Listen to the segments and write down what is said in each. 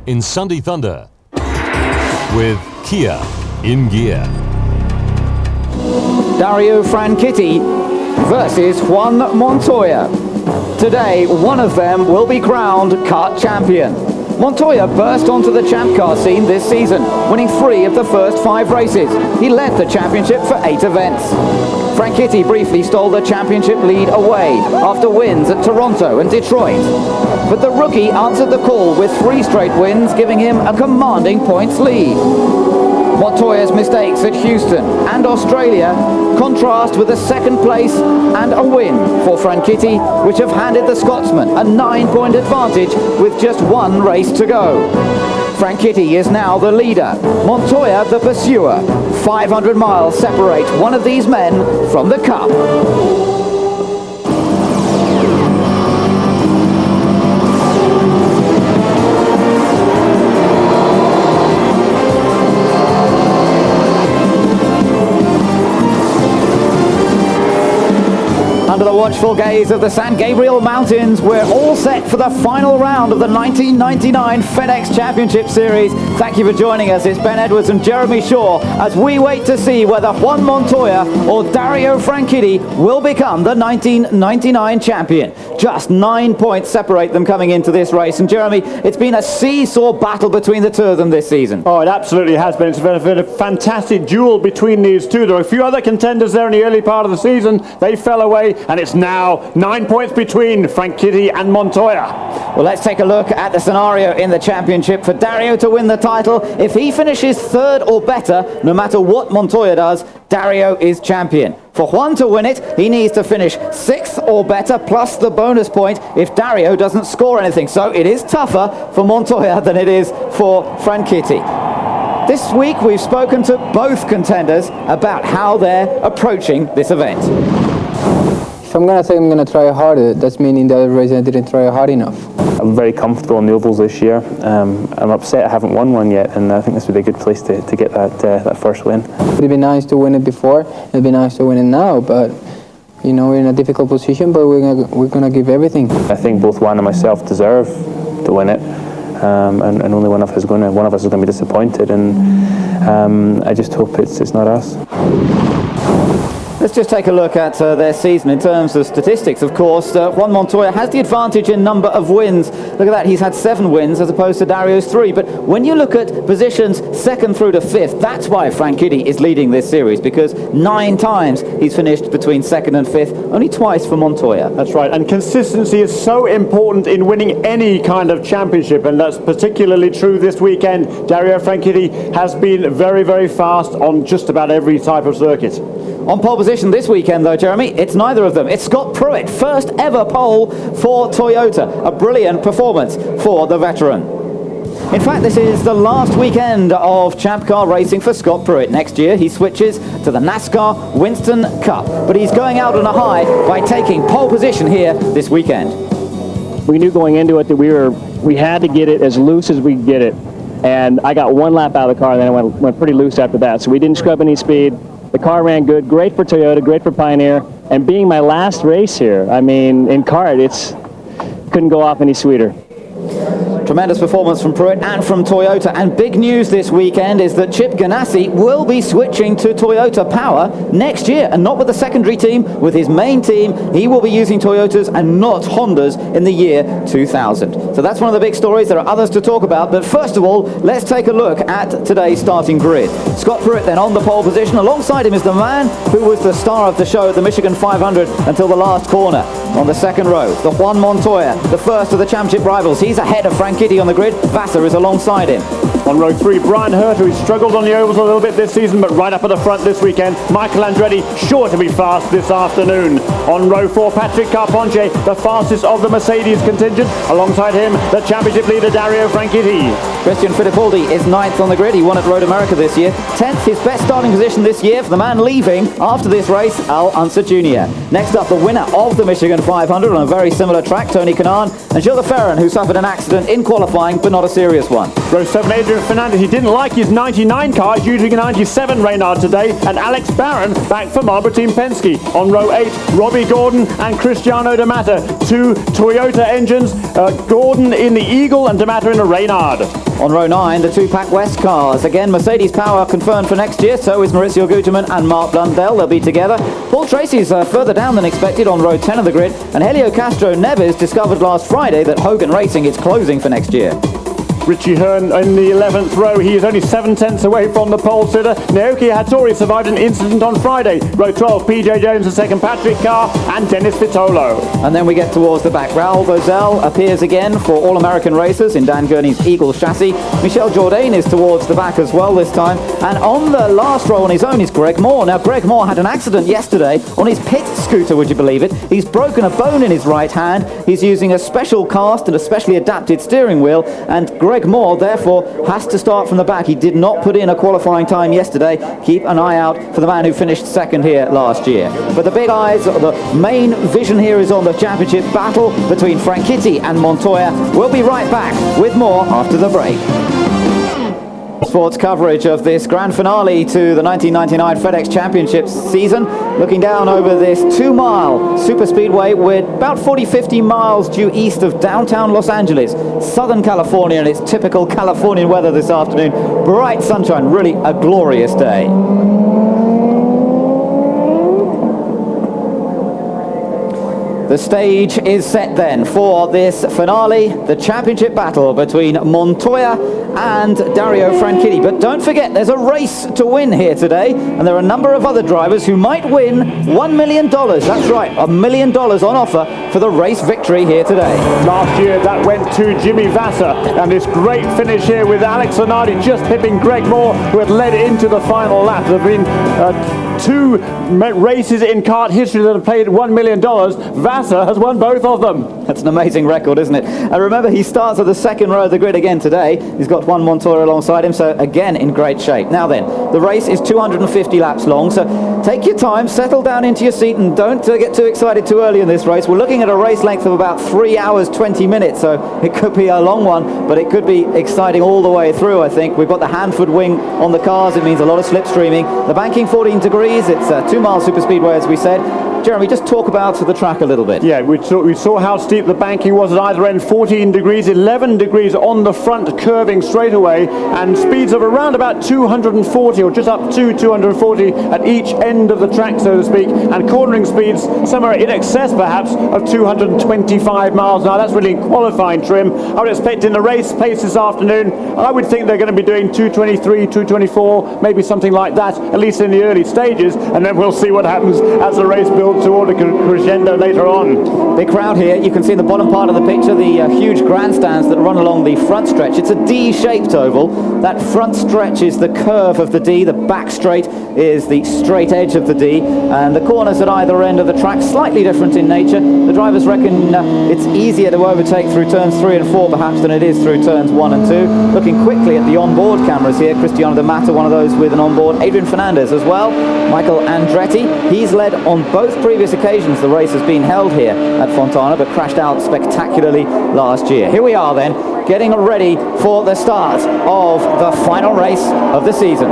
in Sunday Thunder with Kia in gear. Dario Franchitti versus Juan Montoya. Today, one of them will be crowned kart champion. Montoya burst onto the champ car scene this season, winning 3 of the first 5 races. He led the championship for 8 events. Franchitti briefly stole the championship lead away after wins at Toronto and Detroit. But the rookie answered the call with 3 straight wins, giving him a commanding points lead. Montoya's mistakes at Houston and Australia contrast with a 2nd place and a win for Franchitti, which have handed the Scotsman a 9-point advantage with just 1 race to go. Franchitti is now the leader, Montoya the pursuer. 500 miles separate one of these men from the cup. Under the watchful gaze of the San Gabriel Mountains, we're all set for the final round of the 1999 FedEx Championship Series. Thank you for joining us. It's Ben Edwards and Jeremy Shaw as we wait to see whether Juan Montoya or Dario Franchitti will become the 1999 champion. Just 9 points separate them coming into this race. And Jeremy, it's been a seesaw battle between the two of them this season. Oh, it absolutely has been. It's been a fantastic duel between these two. There were a few other contenders there in the early part of the season. They fell away, and it's now 9 points between Franchitti and Montoya. Well, let's take a look at the scenario in the championship. For Dario to win the title, if he finishes 3rd or better, no matter what Montoya does, Dario is champion. For Juan to win it, he needs to finish 6th or better, plus the bonus point if Dario doesn't score anything. So it is tougher for Montoya than it is for Franchitti. This week, we've spoken to both contenders about how they're approaching this event. If I'm going to say I'm going to try harder, that's meaning the other race I didn't try hard enough. I'm very comfortable in the ovals this year. I'm upset I haven't won one yet, and I think this would be a good place to get that first win. It would be nice to win it before, it would be nice to win it now, but you know, we're in a difficult position, but we're going to give everything. I think both Juan and myself deserve to win it, and only one of us is going to be disappointed, and I just hope it's not us. Let's just take a look at their season in terms of statistics. Of course, Juan Montoya has the advantage in number of wins. Look at that, he's had 7 wins as opposed to Dario's 3. But when you look at positions 2nd through to 5th, that's why Franchitti is leading this series, because 9 times he's finished between 2nd and 5th, only twice for Montoya. That's right, and consistency is so important in winning any kind of championship, and that's particularly true this weekend. Dario Franchitti has been very, very fast on just about every type of circuit. On pole position this weekend, though, Jeremy, it's neither of them. It's Scott Pruett, first ever pole for Toyota. A brilliant performance for the veteran. In fact, this is the last weekend of Champ Car racing for Scott Pruett. Next year, he switches to the NASCAR Winston Cup. But he's going out on a high by taking pole position here this weekend. We knew going into it that we had to get it as loose as we could get it. And I got 1 lap out of the car, and then I went pretty loose after that. So we didn't scrub any speed. The car ran good, great for Toyota, great for Pioneer, and being my last race here, I mean, in kart, couldn't go off any sweeter. Tremendous performance from Pruett and from Toyota, and big news this weekend is that Chip Ganassi will be switching to Toyota Power next year, and not with the secondary team, with his main team. He will be using Toyotas and not Hondas in the year 2000. So that's one of the big stories. There are others to talk about, but first of all, let's take a look at today's starting grid. Scott Pruett then on the pole position. Alongside him is the man who was the star of the show at the Michigan 500 until the last corner. On the 2nd row, the Juan Montoya, the first of the championship rivals. He's ahead of Franchitti on the grid. Vassar is alongside him. On row 3, Brian Hurt, who's struggled on the ovals a little bit this season, but right up at the front this weekend. Michael Andretti, sure to be fast this afternoon. On row 4, Patrick Carponche, the fastest of the Mercedes contingent. Alongside him, the championship leader, Dario Franchitti. Christian Fittipaldi is 9th on the grid. He won at Road America this year. 10th, his best starting position this year for the man leaving after this race, Al Unser Jr. Next up, the winner of the Michigan 500 on a very similar track, Tony Kanaan, and Gilles de Ferran, who suffered an accident in qualifying, but not a serious one. Row 7, Adrian Adrian Fernandez, he didn't like his 99 car, he's using a 97 Reynard today, and Alex Barron back for Marlboro Team Penske. On row 8, Robbie Gordon and Cristiano D'Amata, 2 Toyota engines, Gordon in the Eagle and D'Amata in a Reynard. On row 9, the 2 Pac West cars. Again, Mercedes power confirmed for next year, so is Maurizio Guterman and Mark Blundell. They'll be together. Paul Tracy's further down than expected on row 10 of the grid, and Helio Castro Neves discovered last Friday that Hogan Racing is closing for next year. Richie Hearn in the 11th row. He is only 7 tenths away from the pole sitter. Naoki Hattori survived an incident on Friday. Row 12, PJ Jones, the second Patrick Carr, and Dennis Vitolo. And then we get towards the back. Raul Boesel appears again for All-American Racers in Dan Gurney's Eagle chassis. Michel Jourdain is towards the back as well this time. And on the last row on his own is Greg Moore. Now, Greg Moore had an accident yesterday on his pit scooter, would you believe it? He's broken a bone in his right hand. He's using a special cast and a specially adapted steering wheel. And Greg Moore, therefore, has to start from the back. He did not put in a qualifying time yesterday. Keep an eye out for the man who finished second here last year. But the big eyes, the main vision here is on the championship battle between Franchitti and Montoya. We'll be right back with more after the break. Sports coverage of this grand finale to the 1999 FedEx Championship season. Looking down over this 2-mile superspeedway, we're about 40-50 miles due east of downtown Los Angeles, Southern California, and it's typical Californian weather this afternoon. Bright sunshine, really a glorious day. The stage is set then for this finale, the championship battle between Montoya and Dario Franchitti. But don't forget, there's a race to win here today, and there are a number of other drivers who might win $1 million. That's right, $1 million on offer for the race victory here today. Last year that went to Jimmy Vasser, and this great finish here with Alex Zanardi just hipping Greg Moore, who had led into the final lap. There have been 2 races in kart history that have paid $1 million. Vasser has won both of them. That's an amazing record, isn't it? And remember, he starts at the second row of the grid again today. He's got Juan Montoya alongside him, so again in great shape. Now then, the race is 250 laps long, so take your time, settle down into your seat, and don't get too excited too early in this race. We're looking at a race length of about 3 hours 20 minutes, so it could be a long one, but it could be exciting all the way through, I think. We've got the Hanford wing on the cars. It means a lot of slipstreaming. The banking 14 degrees. It's a 2-mile superspeedway, as we said. Jeremy, just talk about the track a little bit. Yeah, we saw how steep the banking was at either end. 14 degrees, 11 degrees on the front, curving straight away, and speeds of around about 240 or just up to 240 at each end of the track, so to speak, and cornering speeds somewhere in excess perhaps of 225 miles an hour. That's really in qualifying trim. I would expect in the race pace this afternoon, I would think they're going to be doing 223, 224, maybe something like that, at least in the early stages, and then we'll see what happens as the race builds toward a crescendo later on. Big crowd here. You can see in the bottom part of the picture the huge grandstands that run along the front stretch. It's a D-shaped oval. That front stretch is the curve of the D. The back straight is the straight edge of the D. And the corners at either end of the track slightly different in nature. The drivers reckon it's easier to overtake through turns 3 and 4 perhaps than it is through turns 1 and 2. Looking quickly at the onboard cameras here, Cristiano D'Amata, one of those with an onboard. Adrian Fernandez as well. Michael Andretti. He's led on both previous occasions the race has been held here at Fontana, but crashed out spectacularly last year. Here we are then, getting ready for the start of the final race of the season.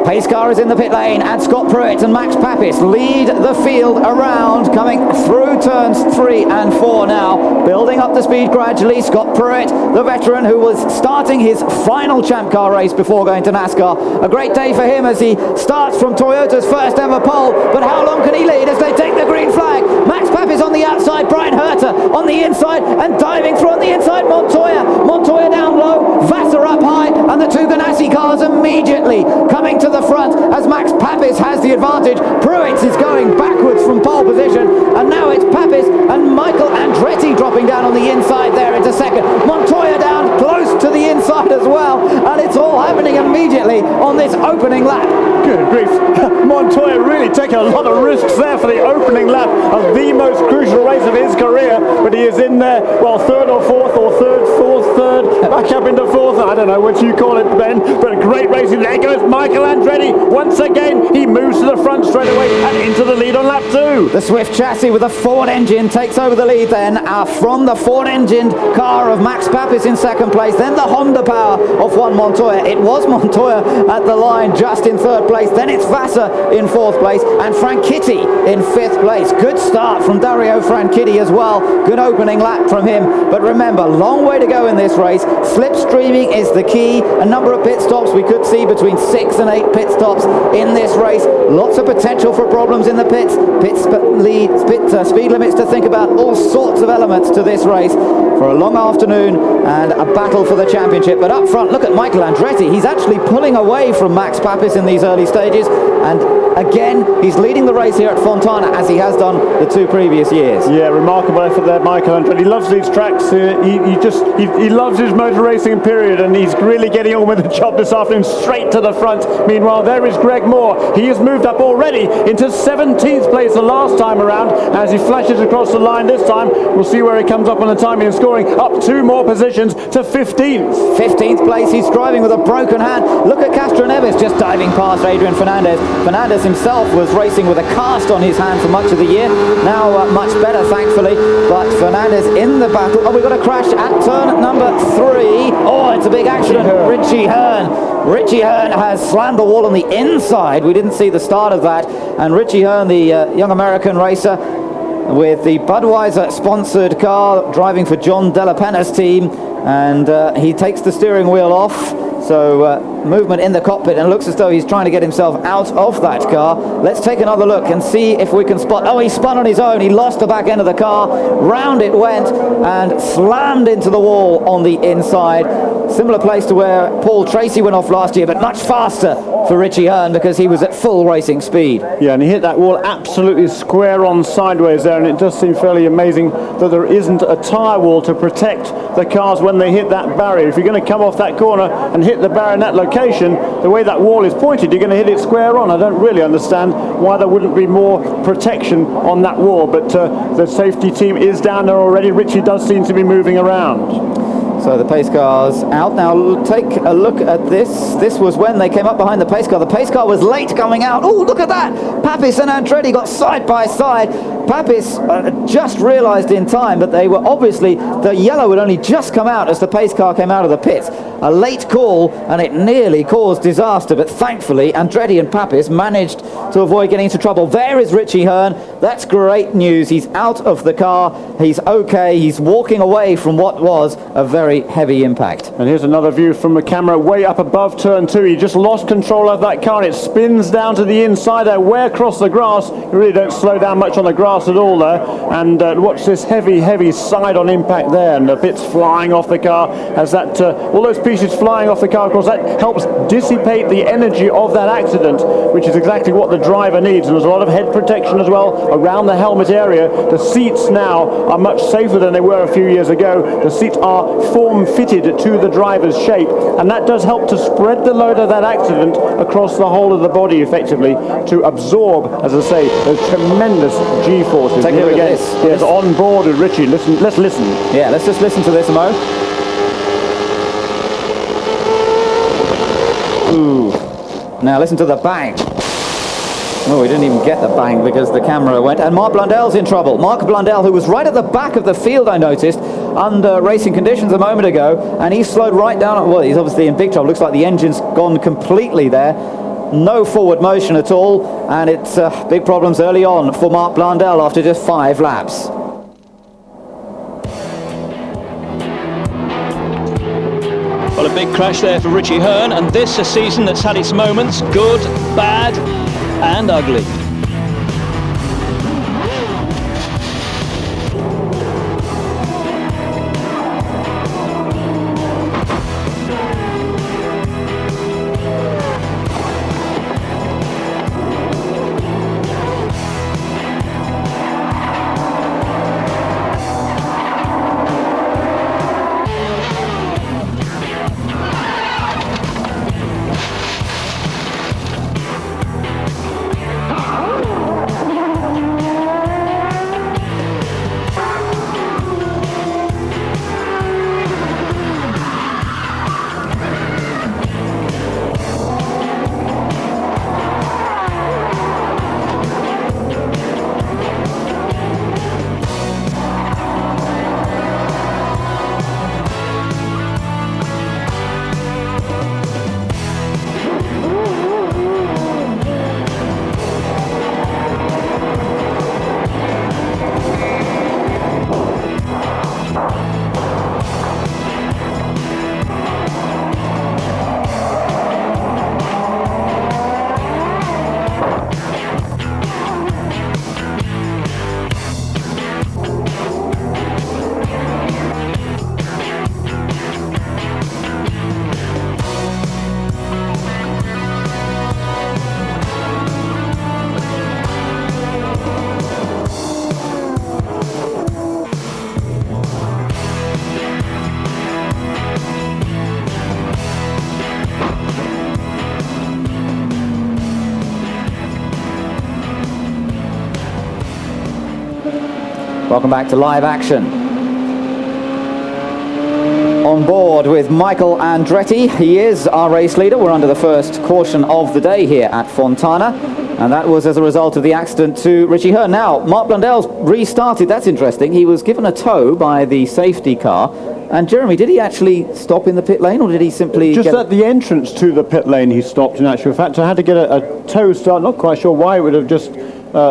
Pace car is in the pit lane, and Scott Pruett and Max Papis lead the field around, coming through turns 3 and 4 now, building up the speed gradually. Scott Pruett, the veteran who was starting his final Champ Car race before going to NASCAR. A great day for him as he starts from Toyota's first ever pole, but how long can he lead as they take the green flag? Max Papis on the outside, Brian Herter on the inside, and diving through on the inside, Montoya down low, Vasser up high, and the 2 Ganassi cars immediately coming to the front as Max Papis has the advantage. Pruett is going backwards from pole position, and now it's Papis and Michael Andretti dropping down on the inside there into second. Montoya down close to the inside as well, and it's all happening immediately on this opening lap. Good grief. Montoya really taking a lot of risks there for the opening lap of the most crucial race of his career, but he is in there, well, third or fourth, or third, back up into fourth. I don't know what you call it, Ben, but great racing. There goes Michael Andretti. Once again, he moves to the front straight away and into the lead on lap 2. The Swift chassis with a Ford engine takes over the lead then from the Ford-engined car of Max Papis in second place, then the Honda power of Juan Montoya. It was Montoya at the line just in third place, then it's Vassar in fourth place, and Franchitti in fifth place. Good start from Dario Franchitti as well. Good opening lap from him. But remember, long way to go in this race. Slipstreaming is the key. A number of pit stops. We could see between 6 and 8 pit stops in this race. Lots of potential for problems in the pits. Speed limits to think about. All sorts of elements to this race for a long afternoon and a battle for the championship. But up front, look at Michael Andretti. He's actually pulling away from Max Papis in these early stages. And again, he's leading the race here at Fontana as he has done the 2 previous years. Yeah, remarkable effort there, Michael Andretti. He loves these tracks. He loves his motor racing period, and he's really getting on with the job this afternoon, straight to the front. Meanwhile, there is Greg Moore. He has moved up already into 17th place the last time around. As he flashes across the line this time, we'll see where he comes up on the timing and scoring up 2 more positions to 15th. 15th place, he's driving with a broken hand. Look at Castro Neves just diving past Adrian Fernandez. Fernandez himself was racing with a cast on his hand for much of the year. Now much better, thankfully. But Fernandez in the battle. Oh, we've got a crash at turn number 3. Oh, it's a big accident. Richie Hearn. Richie Hearn has slammed the wall on the inside. We didn't see the start of that. And Richie Hearn, the young American racer, with the Budweiser sponsored car, driving for John Della Penna's team, and he takes the steering wheel off. So movement in the cockpit, and it looks as though he's trying to get himself out of that car. Let's take another look and see if we can spot. Oh, he spun on his own. He lost the back end of the car. Round it went and slammed into the wall on the inside. Similar place to where Paul Tracy went off last year, but much faster for Richie Hearn because he was at full racing speed. Yeah, and he hit that wall absolutely square on sideways there, and it does seem fairly amazing that there isn't a tyre wall to protect the cars when they hit that barrier. If you're going to come off that corner and hit the barrier in that location, the way that wall is pointed, you're going to hit it square on. I don't really understand why there wouldn't be more protection on that wall, but the safety team is down there already. Richie does seem to be moving around. So the pace car's out. Now take a look at this. This was when they came up behind the pace car. The pace car was late coming out. Oh, look at that! Papis and Andretti got side by side. Papis just realised in time that they were obviously, the yellow had only just come out as the pace car came out of the pits. A late call, and it nearly caused disaster, but thankfully Andretti and Papis managed to avoid getting into trouble. There is Richie Hearn. That's great news. He's out of the car. He's okay. He's walking away from what was a very heavy impact. And here's another view from the camera way up above turn 2. He just lost control of that car, and it spins down to the inside there, way across the grass. You really don't slow down much on the grass at all there. And watch this heavy side-on impact there, and the bits flying off the car as that all those pieces flying off the car. Of course, that helps dissipate the energy of that accident, which is exactly what the driver needs. And there's a lot of head protection as well around the helmet area. The seats now are much safer than they were a few years ago. The seats are form-fitted to the driver's shape, and that does help to spread the load of that accident across the whole of the body effectively to absorb, as I say, those tremendous G-forces. Take a look again. at this. Yes, on board with Richie. Listen, let's listen. Yeah, let's just listen to this, Mo. Ooh. Now listen to the bang. Oh, we didn't even get the bang because the camera went. And Mark Blundell's in trouble. Mark Blundell, who was right at the back of the field, I noticed, under racing conditions a moment ago, and he slowed right down. Well, he's obviously in big trouble. Looks like the engine's gone completely there. No forward motion at all, and it's big problems early on for Mark Blundell after just 5 laps. Well, a big crash there for Richie Hearn, and this a season that's had its moments, good, bad and ugly. Welcome back to live action. On board with Michael Andretti. He is our race leader. We're under the first caution of the day here at Fontana, and that was as a result of the accident to Richie Hearn. Now, Mark Blundell's restarted. That's interesting. He was given a tow by the safety car. And Jeremy, did he actually stop in the pit lane, or did he simply just at the entrance to the pit lane he stopped, in actual fact. I had to get a tow start. Not quite sure why it would have just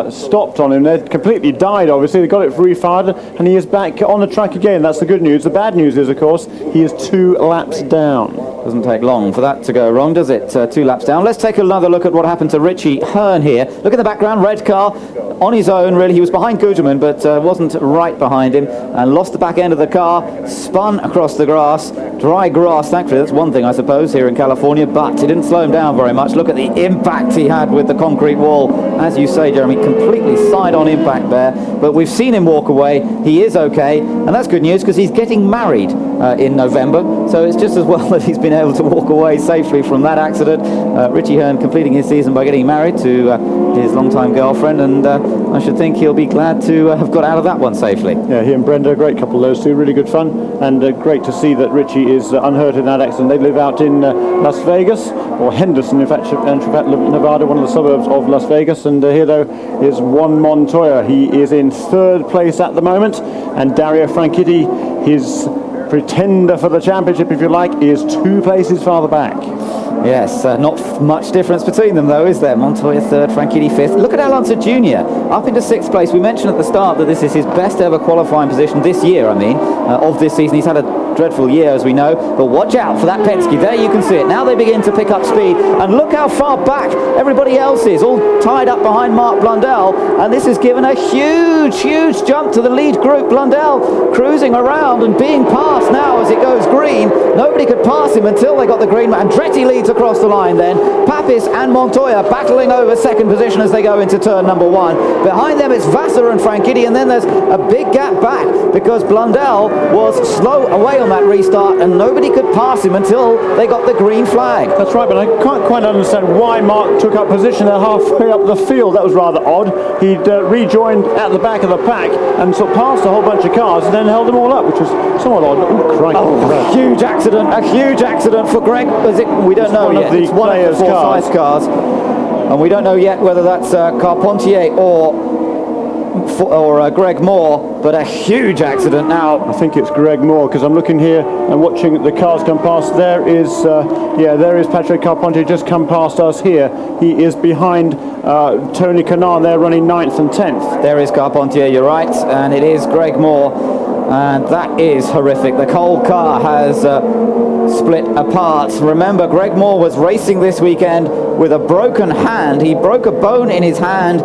stopped on him. They'd completely died, obviously. They got it refired, and he is back on the track again. That's the good news. The bad news is, of course, he is 2 laps down. Doesn't take long for that to go wrong, does it? 2 laps down. Let's take another look at what happened to Richie Hearn here. Look in the background, red car, on his own, really. He was behind Guterman, but wasn't right behind him, and lost the back end of the car, spun across the grass, dry grass, thankfully. That's one thing, I suppose, here in California, but it didn't slow him down very much. Look at the impact he had with the concrete wall. As you say, Jeremy, completely side-on impact there, but we've seen him walk away. He is okay, and that's good news, because he's getting married in November, so it's just as well that he's been able to walk away safely from that accident. Richie Hearn completing his season by getting married to his longtime girlfriend, and I should think he'll be glad to have got out of that one safely. Yeah, he and Brenda, great couple, those two, really good fun, and great to see that Richie is unhurt in that accident. They live out in Las Vegas, or Henderson, in fact, Nevada, one of the suburbs of Las Vegas, and here, though, is Juan Montoya. He is in 3rd place at the moment, and Dario Franchitti, his pretender for the championship, if you like, is 2 places farther back. Yes, not much difference between them, though, is there? Montoya 3rd, Franchitti 5th. Look at Alonso Jr. up into 6th place. We mentioned at the start that this is his best ever qualifying position this year, of this season. He's had a dreadful year, as we know, but watch out for that Penske. There you can see it. Now they begin to pick up speed, and look how far back everybody else is, all tied up behind Mark Blundell, and this has given a huge jump to the lead group. Blundell cruising around and being passed now as it goes green. Nobody could pass him until they got the green. Andretti leads across the line then. Papis and Montoya battling over 2nd position as they go into turn number 1. Behind them it's Vassar and Franchitti, and then there's a big gap back because Blundell was slow away on that restart, and nobody could pass him until they got the green flag. That's right, but I can't quite understand why Mark took up position there halfway up the field. That was rather odd. He'd rejoined at the back of the pack and sort of passed a whole bunch of cars and then held them all up, which was somewhat odd. Oh, crikey. A huge accident for Greg. We don't know yet. It's one of the 4 size cars, and we don't know yet whether that's Carpentier or Greg Moore, but a huge accident now. I think it's Greg Moore, because I'm looking here and watching the cars come past. There is Patrick Carpentier just come past us here. He is behind Tony Kanaan. They're running 9th and 10th. There is Carpentier, you're right, and it is Greg Moore, and that is horrific. The whole car has split apart. Remember, Greg Moore was racing this weekend with a broken hand. He broke a bone in his hand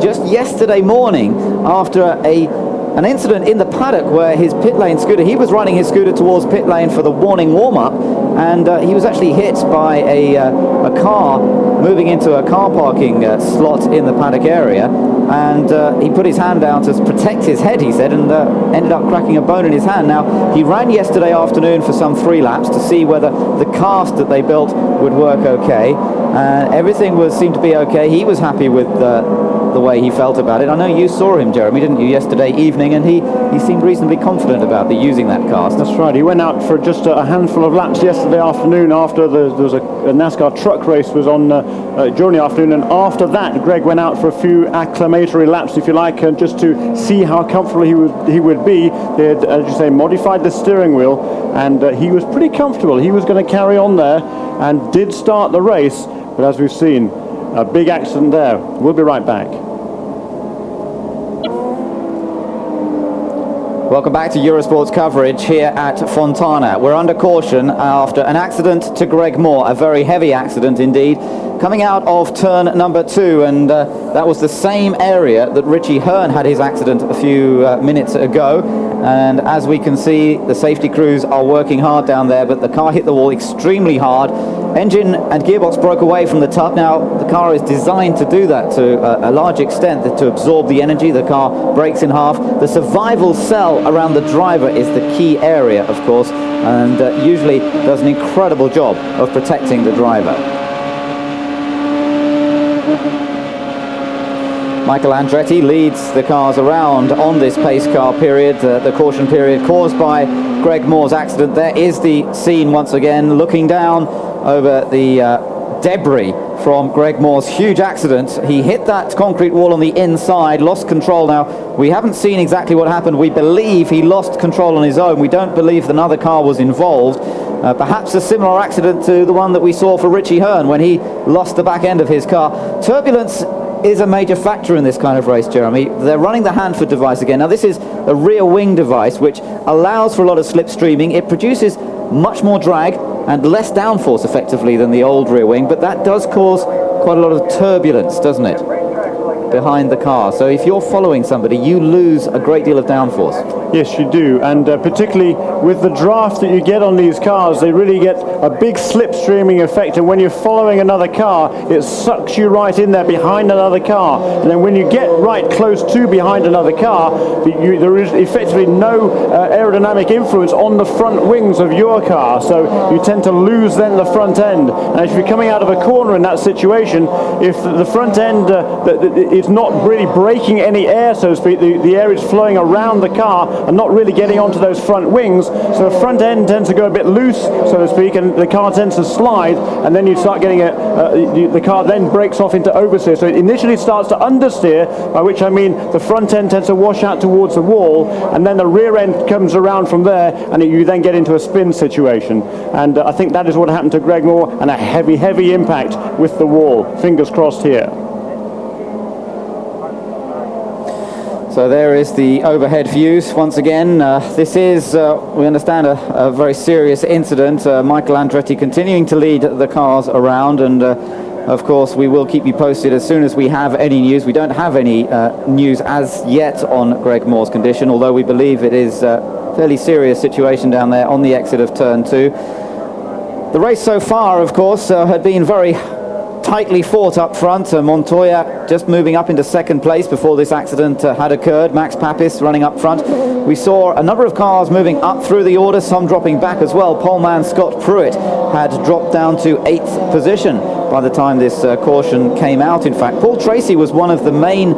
just yesterday morning, after an incident in the paddock where his pit lane scooter, he was running his scooter towards pit lane for the warning warm-up, and he was actually hit by a car moving into a car parking slot in the paddock area, and he put his hand down to protect his head, he said, and ended up cracking a bone in his hand. Now, he ran yesterday afternoon for some 3 laps to see whether the cast that they built would work okay, and everything seemed to be okay. He was happy with the way he felt about it. I know you saw him, Jeremy, didn't you, yesterday evening, and he seemed reasonably confident about using that cast. That's right. He went out for just a handful of laps yesterday afternoon after there was a NASCAR truck race was on during the afternoon, and after that Greg went out for a few acclamatory laps, if you like, just to see how comfortable he would be. They had, as you say, modified the steering wheel, and he was pretty comfortable. He was going to carry on there and did start the race, but as we've seen, a big accident there. We'll be right back. Welcome back to Eurosport's coverage here at Fontana. We're under caution after an accident to Greg Moore, a very heavy accident indeed, coming out of turn number 2, and that was the same area that Richie Hearn had his accident a few minutes ago. And as we can see, the safety crews are working hard down there, but the car hit the wall extremely hard. Engine and gearbox broke away from the tub. Now, the car is designed to do that to a large extent, to absorb the energy. The car breaks in half. The survival cell around the driver is the key area, of course, and usually does an incredible job of protecting the driver. Michael Andretti leads the cars around on this pace car period, the caution period caused by Greg Moore's accident. There is the scene once again, looking down over the debris from Greg Moore's huge accident. He hit that concrete wall on the inside, lost control. Now, we haven't seen exactly what happened. We believe he lost control on his own. We don't believe another car was involved. Perhaps a similar accident to the one that we saw for Richie Hearn when he lost the back end of his car. Turbulence is a major factor in this kind of race, Jeremy. They're running the Hanford device again. Now, this is a rear wing device which allows for a lot of slipstreaming. It produces much more drag and less downforce effectively than the old rear wing, but that does cause quite a lot of turbulence, doesn't it, behind the car? So if you're following somebody, you lose a great deal of downforce. Yes, you do, and particularly with the draft that you get on these cars, they really get a big slipstreaming effect, and when you're following another car, it sucks you right in there behind another car, and then when you get right close to behind another car, there is effectively no aerodynamic influence on the front wings of your car, so you tend to lose then the front end. And if you're coming out of a corner in that situation, if the front end is not really breaking any air, so to speak, the air is flowing around the car and not really getting onto those front wings, so the front end tends to go a bit loose, so to speak, and the car tends to slide, and then you start getting the car then breaks off into oversteer. So it initially starts to understeer, by which I mean the front end tends to wash out towards the wall, and then the rear end comes around from there, and you then get into a spin situation. And I think that is what happened to Greg Moore, and a heavy impact with the wall. Fingers crossed here. So there is the overhead views once again. This is, we understand, a very serious incident. Michael Andretti continuing to lead the cars around, and of course we will keep you posted as soon as we have any news. We don't have any news as yet on Greg Moore's condition, although we believe it is a fairly serious situation down there on the exit of turn 2. The race so far, of course, had been very tightly fought up front. Montoya just moving up into second place before this accident had occurred. Max Papis running up front. We saw a number of cars moving up through the order, some dropping back as well. Poleman Scott Pruett had dropped down to 8th position by the time this caution came out. In fact, Paul Tracy was one of the main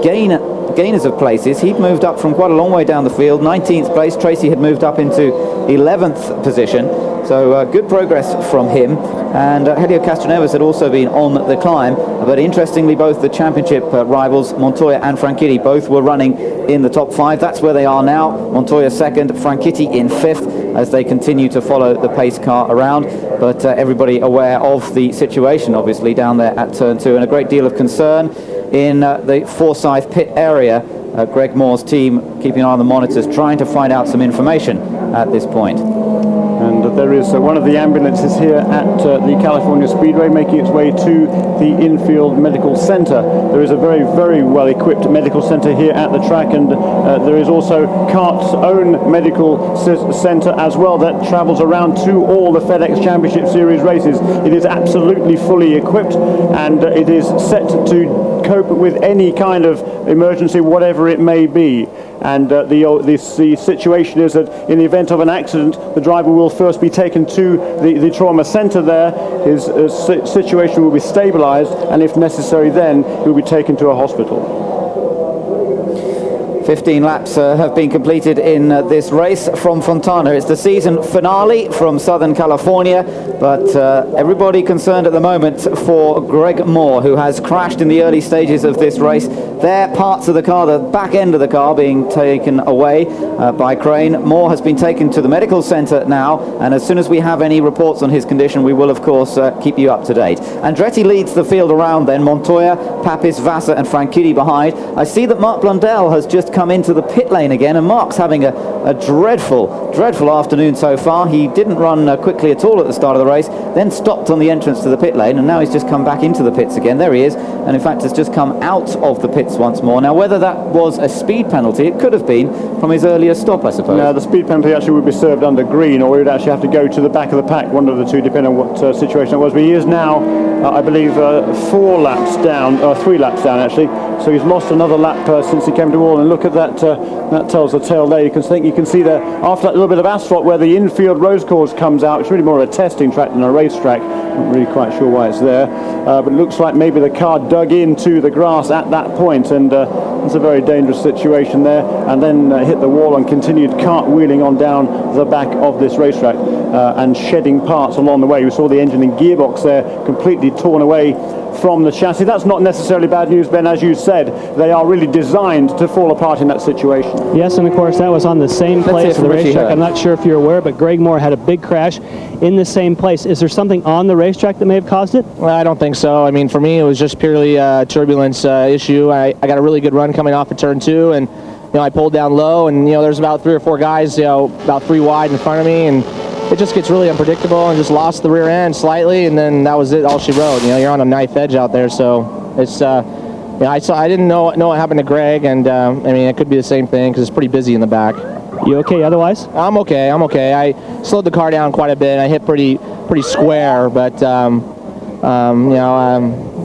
gainers of places. He'd moved up from quite a long way down the field. 19th place. Tracy had moved up into 11th position. So good progress from him. And Helio Castroneves had also been on the climb. But interestingly, both the championship rivals, Montoya and Franchitti, both were running in the top 5. That's where they are now. Montoya second, Franchitti in 5th, as they continue to follow the pace car around. But everybody aware of the situation, obviously, down there at turn 2. And a great deal of concern in the Forsyth pit area. Greg Moore's team keeping an eye on the monitors, trying to find out some information at this point. And there is one of the ambulances here at the California Speedway making its way to the infield medical center. There is a very, very well equipped medical center here at the track, and there is also CART's own medical center as well that travels around to all the FedEx Championship Series races. It is absolutely fully equipped, and it is set to cope with any kind of emergency, whatever it may be. And the situation is that in the event of an accident, the driver will first be taken to the trauma center there. His situation will be stabilized, and if necessary then he will be taken to a hospital. 15 laps have been completed in this race from Fontana. It's the season finale from Southern California, but everybody concerned at the moment for Greg Moore, who has crashed in the early stages of this race. There, parts of the car, the back end of the car, being taken away by crane. Moore has been taken to the medical center now, and as soon as we have any reports on his condition, we will, of course, keep you up to date. Andretti leads the field around then. Montoya, Papis, Vassar and Franchitti behind. I see that Mark Blundell has just come into the pit lane again, and Mark's having a dreadful afternoon so far. He didn't run quickly at all at the start of the race, then stopped on the entrance to the pit lane, and now he's just come back into the pits again. There he is, and in fact has just come out of the pits once more. Now, whether that was a speed penalty, it could have been from his earlier stop, I suppose. No, the speed penalty actually would be served under green, or he would actually have to go to the back of the pack, one of the two, depending on what situation it was. But he is now, I believe, 3 laps down actually, so he's lost another lap since he came to wall. And look, at that, that tells the tale there. You can see there, after that little bit of asphalt where the infield rose course comes out, it's really more of a testing track than a racetrack. Not really quite sure why it's there, but it looks like maybe the car dug into the grass at that point, and it's a very dangerous situation there, and then hit the wall and continued cartwheeling on down the back of this racetrack and shedding parts along the way. We saw the engine and gearbox there completely torn away from the chassis. That's not necessarily bad news, Ben. As you said, they are really designed to fall apart in that situation. Yes, and of course that was on the same place as the racetrack. I'm not sure if you're aware, but Greg Moore had a big crash in the same place. Is there something on the racetrack that may have caused it? Well, I don't think so. I mean, for me, it was just purely a turbulence issue. I got a really good run coming off of turn 2, and I pulled down low, and there's about 3 or 4 guys, about 3 wide in front of me, and it just gets really unpredictable, and just lost the rear end slightly, and then that was it, all she wrote. You're on a knife edge out there, so it's I didn't know what happened to Greg, and I mean, it could be the same thing because it's pretty busy in the back. You okay otherwise? I'm okay. I slowed the car down quite a bit. I hit pretty square, but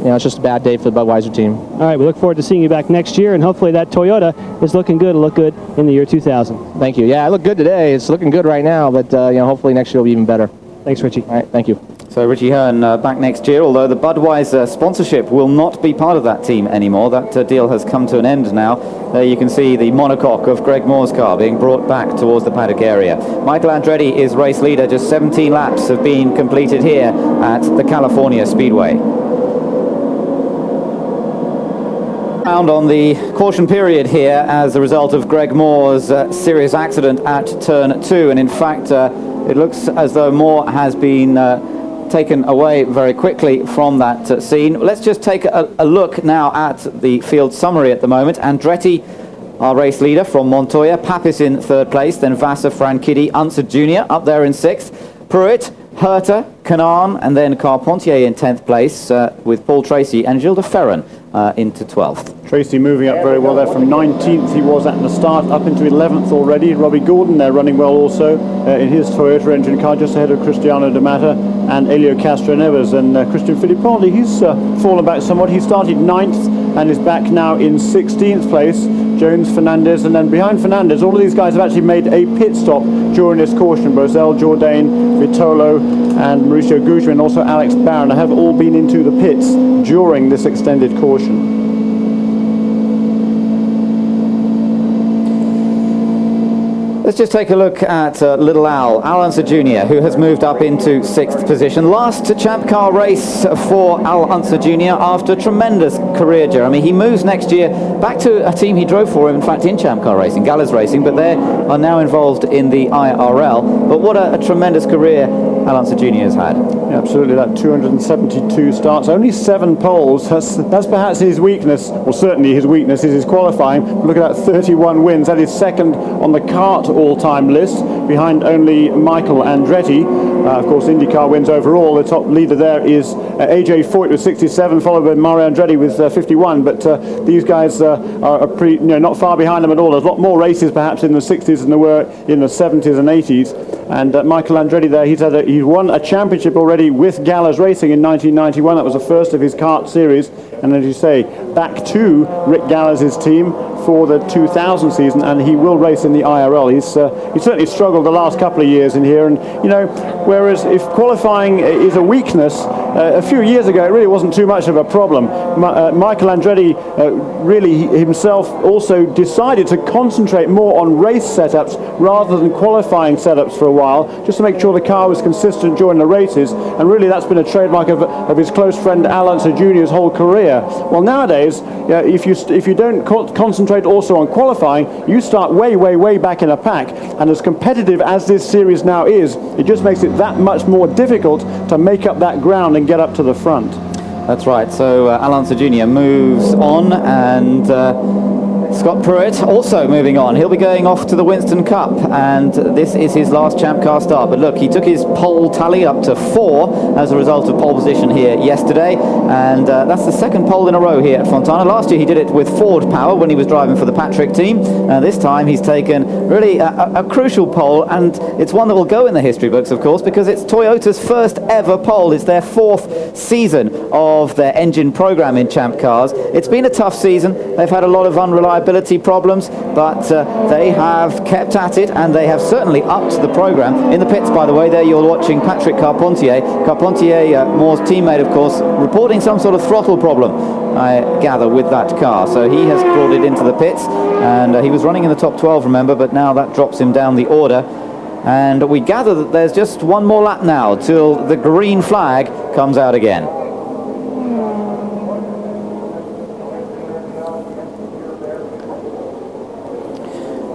it's just a bad day for the Budweiser team. All right, we look forward to seeing you back next year, and hopefully that Toyota is looking good. It'll look good in the year 2000. Thank you. Yeah, I look good today. It's looking good right now, but hopefully next year will be even better. Thanks, Richie. All right, thank you. So Richie Hearn back next year, although the Budweiser sponsorship will not be part of that team anymore. That deal has come to an end now. There you can see the monocoque of Greg Moore's car being brought back towards the paddock area. Michael Andretti is race leader. Just 17 laps have been completed here at the California Speedway. Found on the caution period here as a result of Greg Moore's serious accident at turn 2, and in fact it looks as though Moore has been taken away very quickly from that scene. Let's just take a look now at the field summary at the moment. Andretti, our race leader from Montoya, Papis in 3rd place, then Vassar, Franchitti, Unser Jr. up there in 6th, Pruett, Herter, Canaan, and then Carpentier in 10th place with Paul Tracy and Gilles de Ferran into 12th. Tracy moving up very well there from 19th. He was at the start, up into 11th already. Robbie Gordon there running well also in his Toyota engine car, just ahead of Cristiano De Mata and Elio Castro Neves. And Christian Fittipaldi, he's fallen back somewhat. He started 9th and is back now in 16th place. Jones, Fernandez, and then behind Fernandez, all of these guys have actually made a pit stop during this caution. Bozell, Jourdain, Vitolo, and Mauricio Guzman, and also Alex Barron have all been into the pits during this extended caution. Let's just take a look at Little Al Unser Jr., who has moved up into 6th position. Last champ car race for Al Unser Jr. after a tremendous career, Jeremy. He moves next year back to a team he drove for him, in fact, in champ car racing, Gallers Racing, but they are now involved in the IRL. But what a tremendous career Al Unser Jr. has had. Yeah, absolutely, that 272 starts, only 7 poles. That's perhaps his weakness, or certainly his weakness is his qualifying. Look at that, 31 wins. That is 2nd on the kart all-time list, behind only Michael Andretti. Of course, IndyCar wins overall. The top leader there is AJ Foyt with 67, followed by Mario Andretti with 51. But these guys are not far behind them at all. There's a lot more races perhaps in the 60s than there were in the 70s and 80s. And Michael Andretti there, he's won a championship already with Gallers Racing in 1991. That was the first of his kart series. And as you say, back to Rick Gallers' team for the 2000 season, and he will race in the IRL. He's certainly struggled the last couple of years in here, and whereas if qualifying is a weakness, a few years ago it really wasn't too much of a problem. Michael Andretti really himself also decided to concentrate more on race setups rather than qualifying setups for a while, just to make sure the car was consistent during the races, and really that's been a trademark of his close friend Al Unser Jr.'s whole career. Well, nowadays, if you don't concentrate also on qualifying, you start way back in a pack, and as competitive as this series now is, it just makes it that much more difficult to make up that ground and get up to the front. That's right. So Al Unser Jr. moves on, and Scott Pruett also moving on. He'll be going off to the Winston Cup, and this is his last champ car start. But look, he took his pole tally up to 4 as a result of pole position here yesterday, and that's the 2nd pole in a row here at Fontana. Last year he did it with Ford power when he was driving for the Patrick team. This time he's taken really a crucial pole, and it's one that will go in the history books, of course, because it's Toyota's first ever pole. It's their 4th season of their engine program in Champ Cars. It's been a tough season. They've had a lot of unreliability problems, but they have kept at it, and they have certainly upped the program. In the pits, by the way, there you're watching Patrick Carpentier. Carpentier, Moore's teammate, of course, reporting some sort of throttle problem, I gather, with that car. So he has brought it into the pits, and he was running in the top 12, remember, but now that drops him down the order. And we gather that there's just one more lap now till the green flag comes out again.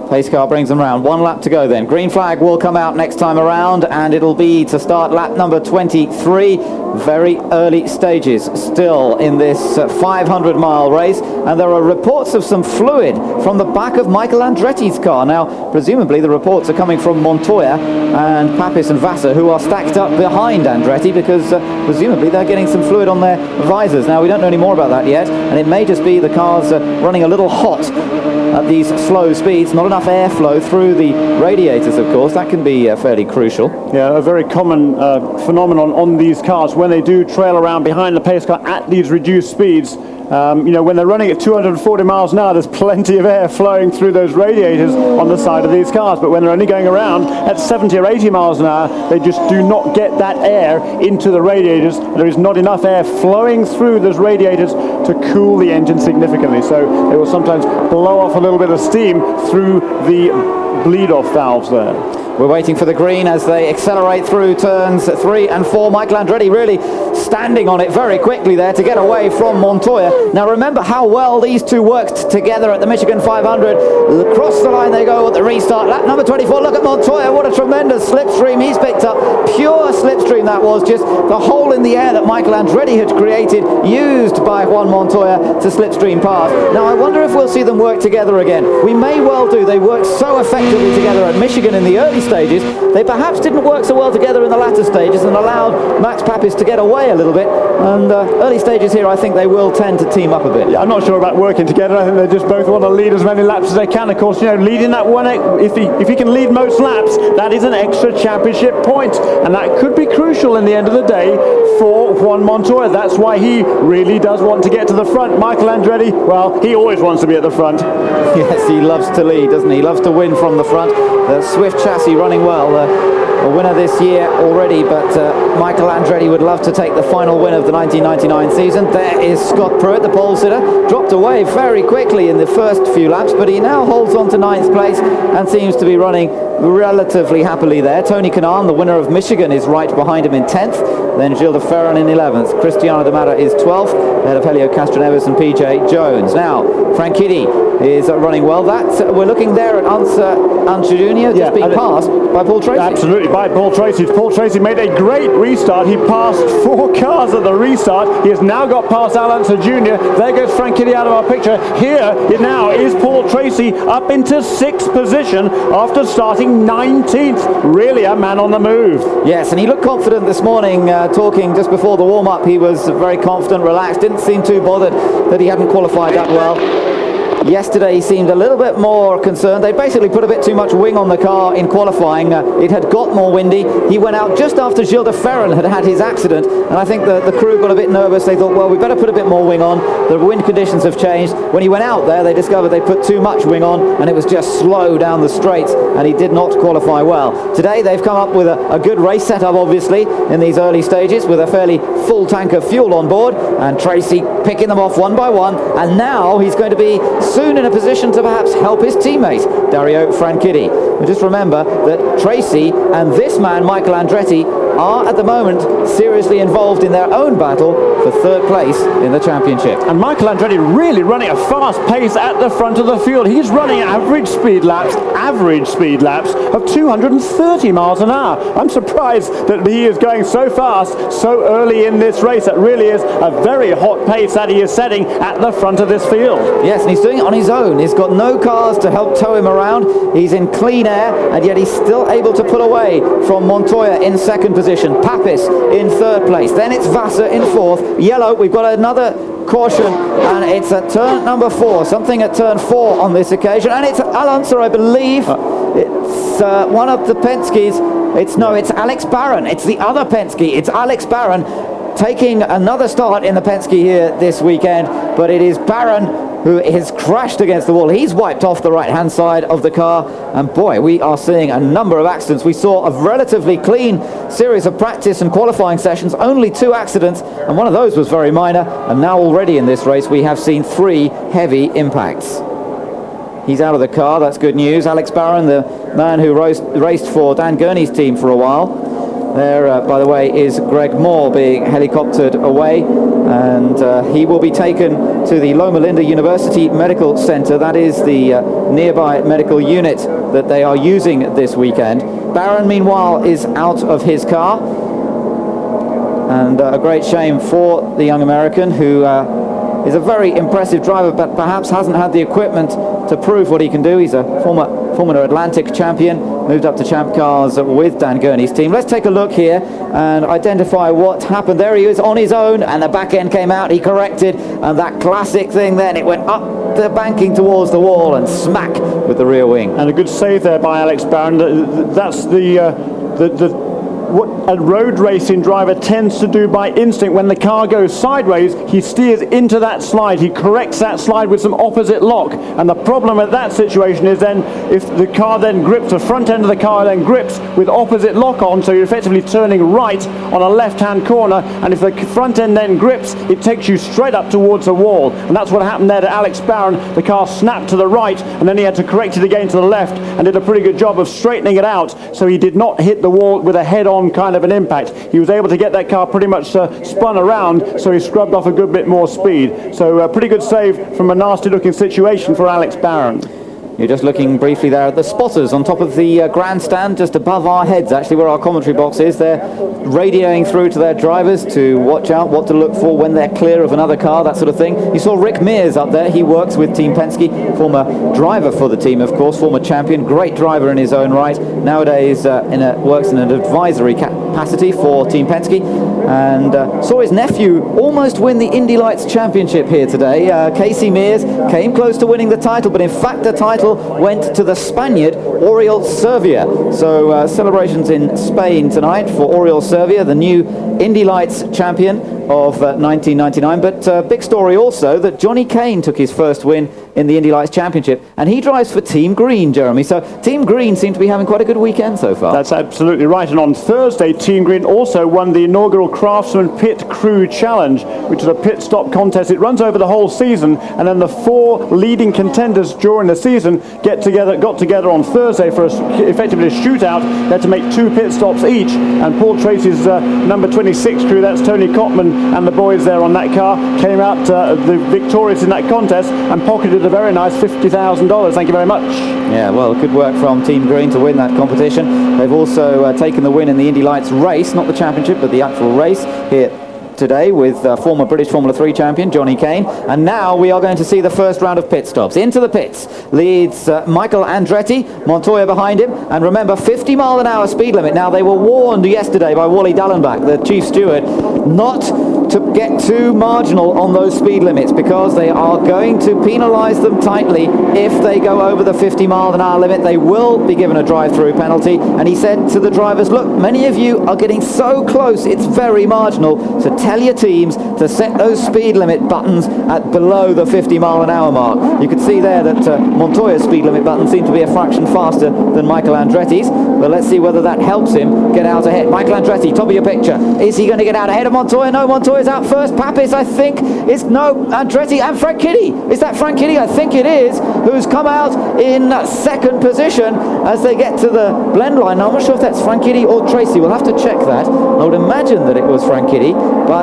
Pace car brings them round. 1 lap to go then. Green flag will come out next time around, and it'll be to start lap number 23. Very early stages still in this 500-mile race, and there are reports of some fluid from the back of Michael Andretti's car. Now, presumably the reports are coming from Montoya and Papis and Vassar, who are stacked up behind Andretti, because presumably they're getting some fluid on their visors. Now, we don't know any more about that yet, and it may just be the car's running a little hot at these slow speeds. Not enough airflow through the radiators, of course. That can be fairly crucial. Yeah, a very common phenomenon on these cars when they do trail around behind the pace car at these reduced speeds. You know, when they're running at 240 miles an hour, there's plenty of air flowing through those radiators on the side of these cars. But when they're only going around at 70 or 80 miles an hour, they just do not get that air into the radiators. There is not enough air flowing through those radiators to cool the engine significantly. So they will sometimes blow off a little bit of steam through the bleed-off valves there. We're waiting for the green as they accelerate through turns 3 and 4. Michael Andretti really standing on it very quickly there to get away from Montoya. Now remember how well these two worked together at the Michigan 500. Across the line they go at the restart. Lap number 24. Look at Montoya. What a tremendous slipstream he's picked up. Pure slipstream that was. Just the hole in the air that Michael Andretti had created, used by Juan Montoya to slipstream past. Now I wonder if we'll see them work together again. We may well do. They worked so effectively together at Michigan in the early stages. They perhaps didn't work so well together in the latter stages and allowed Max Papis to get away a little bit. And early stages here, I think they will tend to team up a bit. Yeah, I'm not sure about working together. I think they just both want to lead as many laps as they can. Of course, you know, leading that one, if he can lead most laps, that is an extra championship point, and that could be crucial in the end of the day for Juan Montoya. That's why he really does want to get to the front. Michael Andretti, well, he always wants to be at the front. Yes, he loves to lead, doesn't he? He loves to win from the front. The Swift chassis running well. A winner this year already, but Michael Andretti would love to take the final win of the 1999 season. There is Scott Pruett, the pole sitter, dropped away very quickly in the first few laps, but he now holds on to 9th place and seems to be running relatively happily there. Tony Kanaan, the winner of Michigan, is right behind him in 10th. Then Gilles de Ferran in 11th. Cristiano de Mata is 12th, ahead of Helio Castroneves and PJ Jones. Now, Franchitti is running well. We're looking there at Ansa Junior, just being passed by Paul Tracy. Absolutely, by Paul Tracy. Paul Tracy made a great restart. He passed 4 cars at the restart. He has now got past Ansa Junior. There goes Franchitti out of our picture. Here now is Paul Tracy up into 6th position after starting 19th. Really a man on the move. Yes, and he looked confident this morning, talking just before the warm-up. He was very confident, relaxed, didn't seem too bothered that he hadn't qualified that well. Yesterday he seemed a little bit more concerned. They basically put a bit too much wing on the car in qualifying. It had got more windy. He went out just after Gilles de Ferran had had his accident, and I think the crew got a bit nervous. They thought, well, we better put a bit more wing on. The wind conditions have changed. When he went out there, they discovered they put too much wing on, and it was just slow down the straights, and he did not qualify well. Today they've come up with a good race setup, obviously, in these early stages, with a fairly full tank of fuel on board, and Tracy picking them off one by one, and now he's going to be soon in a position to perhaps help his teammate, Dario Franchitti. But just remember that Tracy and this man, Michael Andretti, are at the moment seriously involved in their own battle for 3rd place in the championship. And Michael Andretti really running a fast pace at the front of the field. He's running average speed laps of 230 miles an hour. I'm surprised that he is going so fast so early in this race. It really is a very hot pace that he is setting at the front of this field. Yes, and he's doing it on his own. He's got no cars to help tow him around. He's in clean air, and yet he's still able to pull away from Montoya in 2nd position. Papis in 3rd place. Then it's Vassar in 4th. Yellow, we've got another caution, and it's at turn number 4. Something at turn 4 on this occasion, and it's Alonso, I believe. It's one of the Penske's. It's Alex Barron. It's the other Penske. It's Alex Barron taking another start in the Penske here this weekend, but it is Barron who has crashed against the wall. He's wiped off the right-hand side of the car, and boy, we are seeing a number of accidents. We saw a relatively clean series of practice and qualifying sessions, only 2 accidents, and one of those was very minor, and now already in this race we have seen 3 heavy impacts. He's out of the car, that's good news. Alex Barron, the man who raced for Dan Gurney's team for a while. There, by the way, is Greg Moore being helicoptered away, and he will be taken to the Loma Linda University Medical Center. That is the nearby medical unit that they are using this weekend. Barron, meanwhile, is out of his car, and a great shame for the young American, who is a very impressive driver, but perhaps hasn't had the equipment to prove what he can do. He's a former Atlantic champion, moved up to Champ Cars with Dan Gurney's team. Let's take a look here and identify what happened. There he is on his own, and the back end came out. He corrected, and that classic thing then, it went up the banking towards the wall and smack with the rear wing. And a good save there by Alex Barron. That's what a road racing driver tends to do by instinct. When the car goes sideways, he steers into that slide. He corrects that slide with some opposite lock. And the problem at that situation is then if the car then grips, the front end of the car then grips with opposite lock on, so you're effectively turning right on a left-hand corner, and if the front end then grips, it takes you straight up towards the wall. And that's what happened there to Alex Barron. The car snapped to the right, and then he had to correct it again to the left, and did a pretty good job of straightening it out, so he did not hit the wall with a head-on kind of an impact. He was able to get that car pretty much spun around, so he scrubbed off a good bit more speed. So a pretty good save from a nasty looking situation for Alex Barron. You're just looking briefly there at the spotters on top of the grandstand, just above our heads, actually, where our commentary box is. They're radioing through to their drivers to watch out, what to look for when they're clear of another car, that sort of thing. You saw Rick Mears up there. He works with Team Penske, former driver for the team, of course, former champion, great driver in his own right. Nowadays works in an advisory capacity for Team Penske, and saw his nephew almost win the Indy Lights Championship here today. Casey Mears came close to winning the title, but in fact the title went to the Spaniard Oriol Servia. So celebrations in Spain tonight for Oriol Servia, the new Indy Lights champion of 1999. But big story also that Johnny Kane took his first win in the Indy Lights Championship, and he drives for Team Green, Jeremy. So Team Green seem to be having quite a good weekend so far. That's absolutely right. And on Thursday, Team Green also won the inaugural Craftsman Pit Crew Challenge, which is a pit stop contest. It runs over the whole season, and then the 4 leading contenders during the season got together on Thursday for effectively a shootout. They had to make 2 pit stops each, and Paul Tracy's number 26 crew, that's Tony Cotman and the boys there on that car, came out the victorious in that contest and pocketed a very nice $50,000. Thank you very much. Yeah, well, good work from Team Green to win that competition. They've also taken the win in the Indy Lights race, not the championship, but the actual race here today with former British Formula 3 champion Johnny Kane. And now we are going to see the first round of pit stops. Into the pits leads Michael Andretti, Montoya behind him, and remember, 50-mile-an-hour speed limit. Now, they were warned yesterday by Wally Dallenbach, the chief steward, not to get too marginal on those speed limits, because they are going to penalise them tightly if they go over the 50-mile-an-hour limit. They will be given a drive-through penalty. And he said to the drivers, look, many of you are getting so close, it's very marginal, so tell your teams to set those speed limit buttons at below the 50-mile-an-hour mark. You can see there that Montoya's speed limit button seemed to be a fraction faster than Michael Andretti's, but let's see whether that helps him get out ahead. Michael Andretti, top of your picture. Is he going to get out ahead of Montoya? No, Montoya's out first. Papis, I think, is no, Andretti and Franchitti. Is that Franchitti? I think it is, who's come out in second position as they get to the blend line. Now, I'm not sure if that's Franchitti or Tracy. We'll have to check that. I would imagine that it was Franchitti, but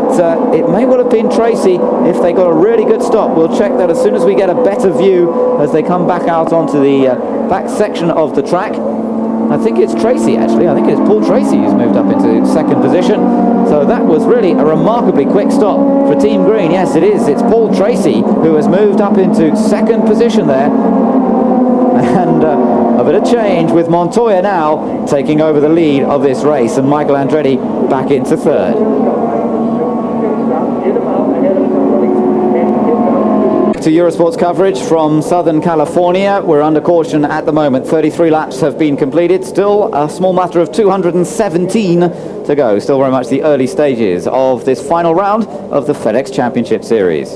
it may well have been Tracy if they got a really good stop. We'll check that as soon as we get a better view as they come back out onto the back section of the track. I think it's Tracy, actually. I think it's Paul Tracy who's moved up into second position. So that was really a remarkably quick stop for Team Green. Yes, it is. It's Paul Tracy who has moved up into second position there. And a bit of change with Montoya now taking over the lead of this race, and Michael Andretti back into third. to Eurosport's coverage from Southern California. We're under caution at the moment. 33 laps have been completed. Still a small matter of 217 to go. Still very much the early stages of this final round of the FedEx Championship Series.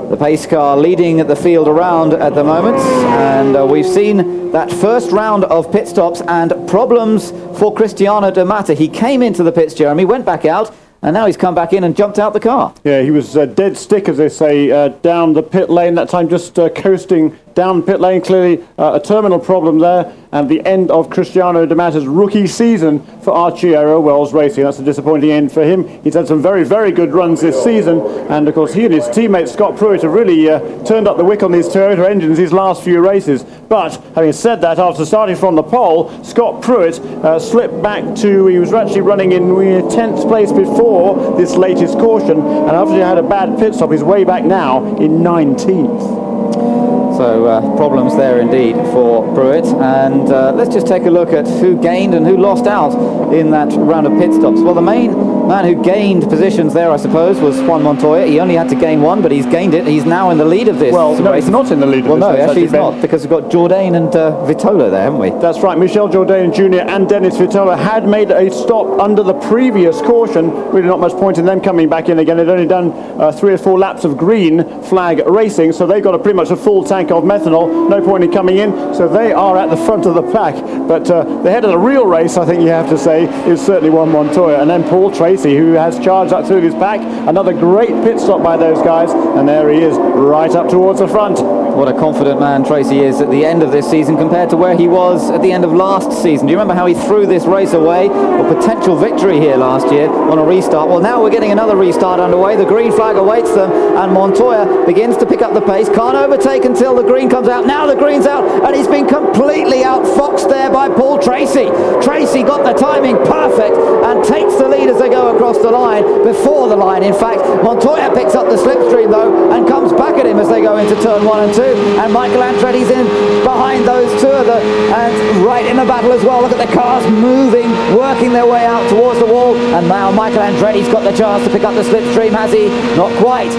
The pace car leading the field around at the moment, and we've seen that first round of pit stops and problems for Cristiano De Mata. He came into the pits, Jeremy, went back out, and now he's come back in and jumped out the car. Yeah, he was dead stick, as they say, down the pit lane, that time just coasting down pit lane. Clearly a terminal problem there, and the end of Cristiano De Mata's rookie season for Arciero Wells Racing. That's a disappointing end for him. He's had some very, very good runs this season, and of course he and his teammate Scott Pruett have really turned up the wick on these Toyota engines these last few races. But having said that, after starting from the pole, Scott Pruett slipped back to, he was actually running in 10th place before this latest caution, and after he had a bad pit stop, he's way back now in 19th. So problems there indeed for Pruett, and let's just take a look at who gained and who lost out in that round of pit stops. Well, the main man who gained positions there, I suppose, was Juan Montoya. He only had to gain one, but he's gained it. He's now in the lead of this race. Well, no, he's not in the lead of this race. Well, no, actually he's not, because we've got Jourdain and Vitola there, haven't we? That's right. Michel Jourdain Jr. and Dennis Vitola had made a stop under the previous caution. Really not much point in them coming back in again. They'd only done 3 or 4 laps of green flag racing, so they've got pretty much a full tank of methanol. No point in coming in, so they are at the front of the pack. But the head of the real race, I think you have to say, is certainly Juan Montoya. And then Paul Tracy, who has charged up through his pack. Another great pit stop by those guys, and there he is, right up towards the front. What a confident man Tracy is at the end of this season compared to where he was at the end of last season. Do you remember how he threw this race away? A potential victory here last year on a restart. Well, now we're getting another restart underway. The green flag awaits them, and Montoya begins to pick up the pace. Can't overtake until the green comes out. Now the green's out, and he's been completely outfoxed there by Paul Tracy. Tracy got the timing perfect and takes the lead as they go across the line, before the line in fact. Montoya picks up the slipstream though and comes back at him as they go into turn 1 and 2, and Michael Andretti's in behind those two of them and right in the battle as well. Look at the cars moving, working their way out towards the wall, and now Michael Andretti's got the chance to pick up the slipstream, has he? Not quite,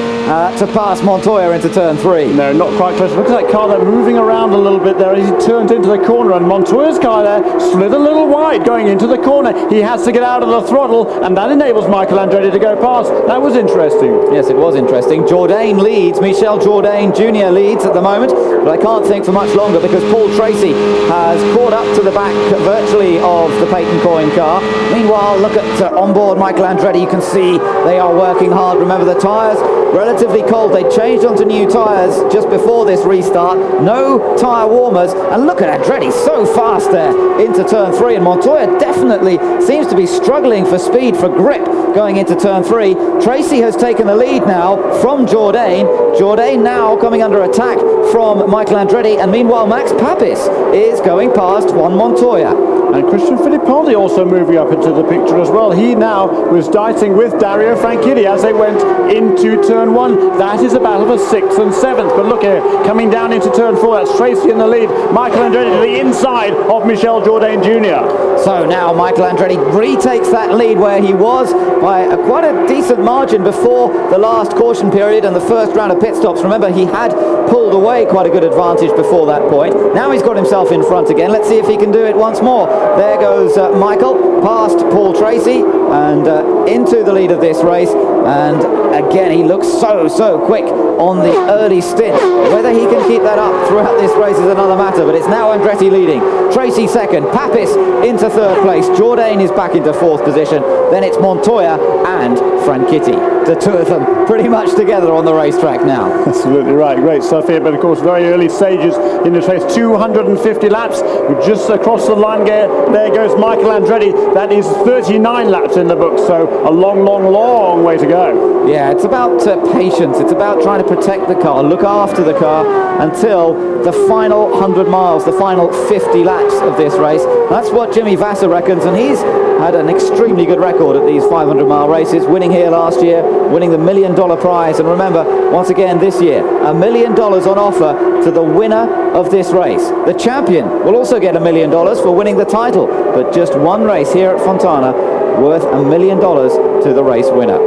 to pass Montoya into turn 3. No, not quite close. Look at that car there moving around a little bit there as he turns into the corner, and Montoya's car there slid a little wide going into the corner. He has to get out of the throttle, and that enables Michael Andretti to go past. That was interesting. Yes, it was interesting. Jourdain leads, Michel Jourdain Jr. leads at the moment, but I can't think for much longer because Paul Tracy has caught up to the back virtually of the Peyton Coyne car. Meanwhile, look at onboard Michael Andretti. You can see they are working hard. Remember, the tyres relatively cold. They changed onto new tyres just before this restart. No tyre warmers, and look at Andretti so fast there into turn 3, and Montoya definitely seems to be struggling for speed, for grip going into turn 3. Tracy has taken the lead now from Jourdain. Jourdain now coming under attack from Michael Andretti, and meanwhile Max Papis is going past Juan Montoya. And Christian Fittipaldi also moving up into the picture as well. He now was dicing with Dario Franchitti as they went into turn 1. That is a battle for 6th and 7th. But look here, coming down into turn 4, that's Tracy in the lead. Michael Andretti to the inside of Michel Jourdain Jr. So now Michael Andretti retakes that lead where he was by quite a decent margin before the last caution period and the first round of pit stops. Remember, he had pulled away quite a good advantage before that point. Now he's got himself in front again. Let's see if he can do it once more. There goes Michael past Paul Tracy and into the lead of this race, and again he looks so quick on the early stint. Whether he can keep that up throughout this race is another matter, but it's now Andretti leading, Tracy second, Papis into 3rd place, Jourdain is back into 4th position, then it's Montoya and Franchitti. The two of them pretty much together on the racetrack now. Absolutely right, great stuff here, but of course very early stages in the race, 250 laps, we're just across the line. There goes Michael Andretti. That is 39 laps in the book, so a long way to go. Yeah, it's about patience. It's about trying to protect the car, look after the car until the final 100 miles, the final 50 laps of this race. That's what Jimmy Vasser reckons, and he's had an extremely good record at these 500-mile races, winning here last year, winning the $1 million prize, and remember, once again this year, $1 million on offer to the winner of this race. The champion will also get $1 million for winning the title, but just one race here at Fontana worth $1 million to the race winner.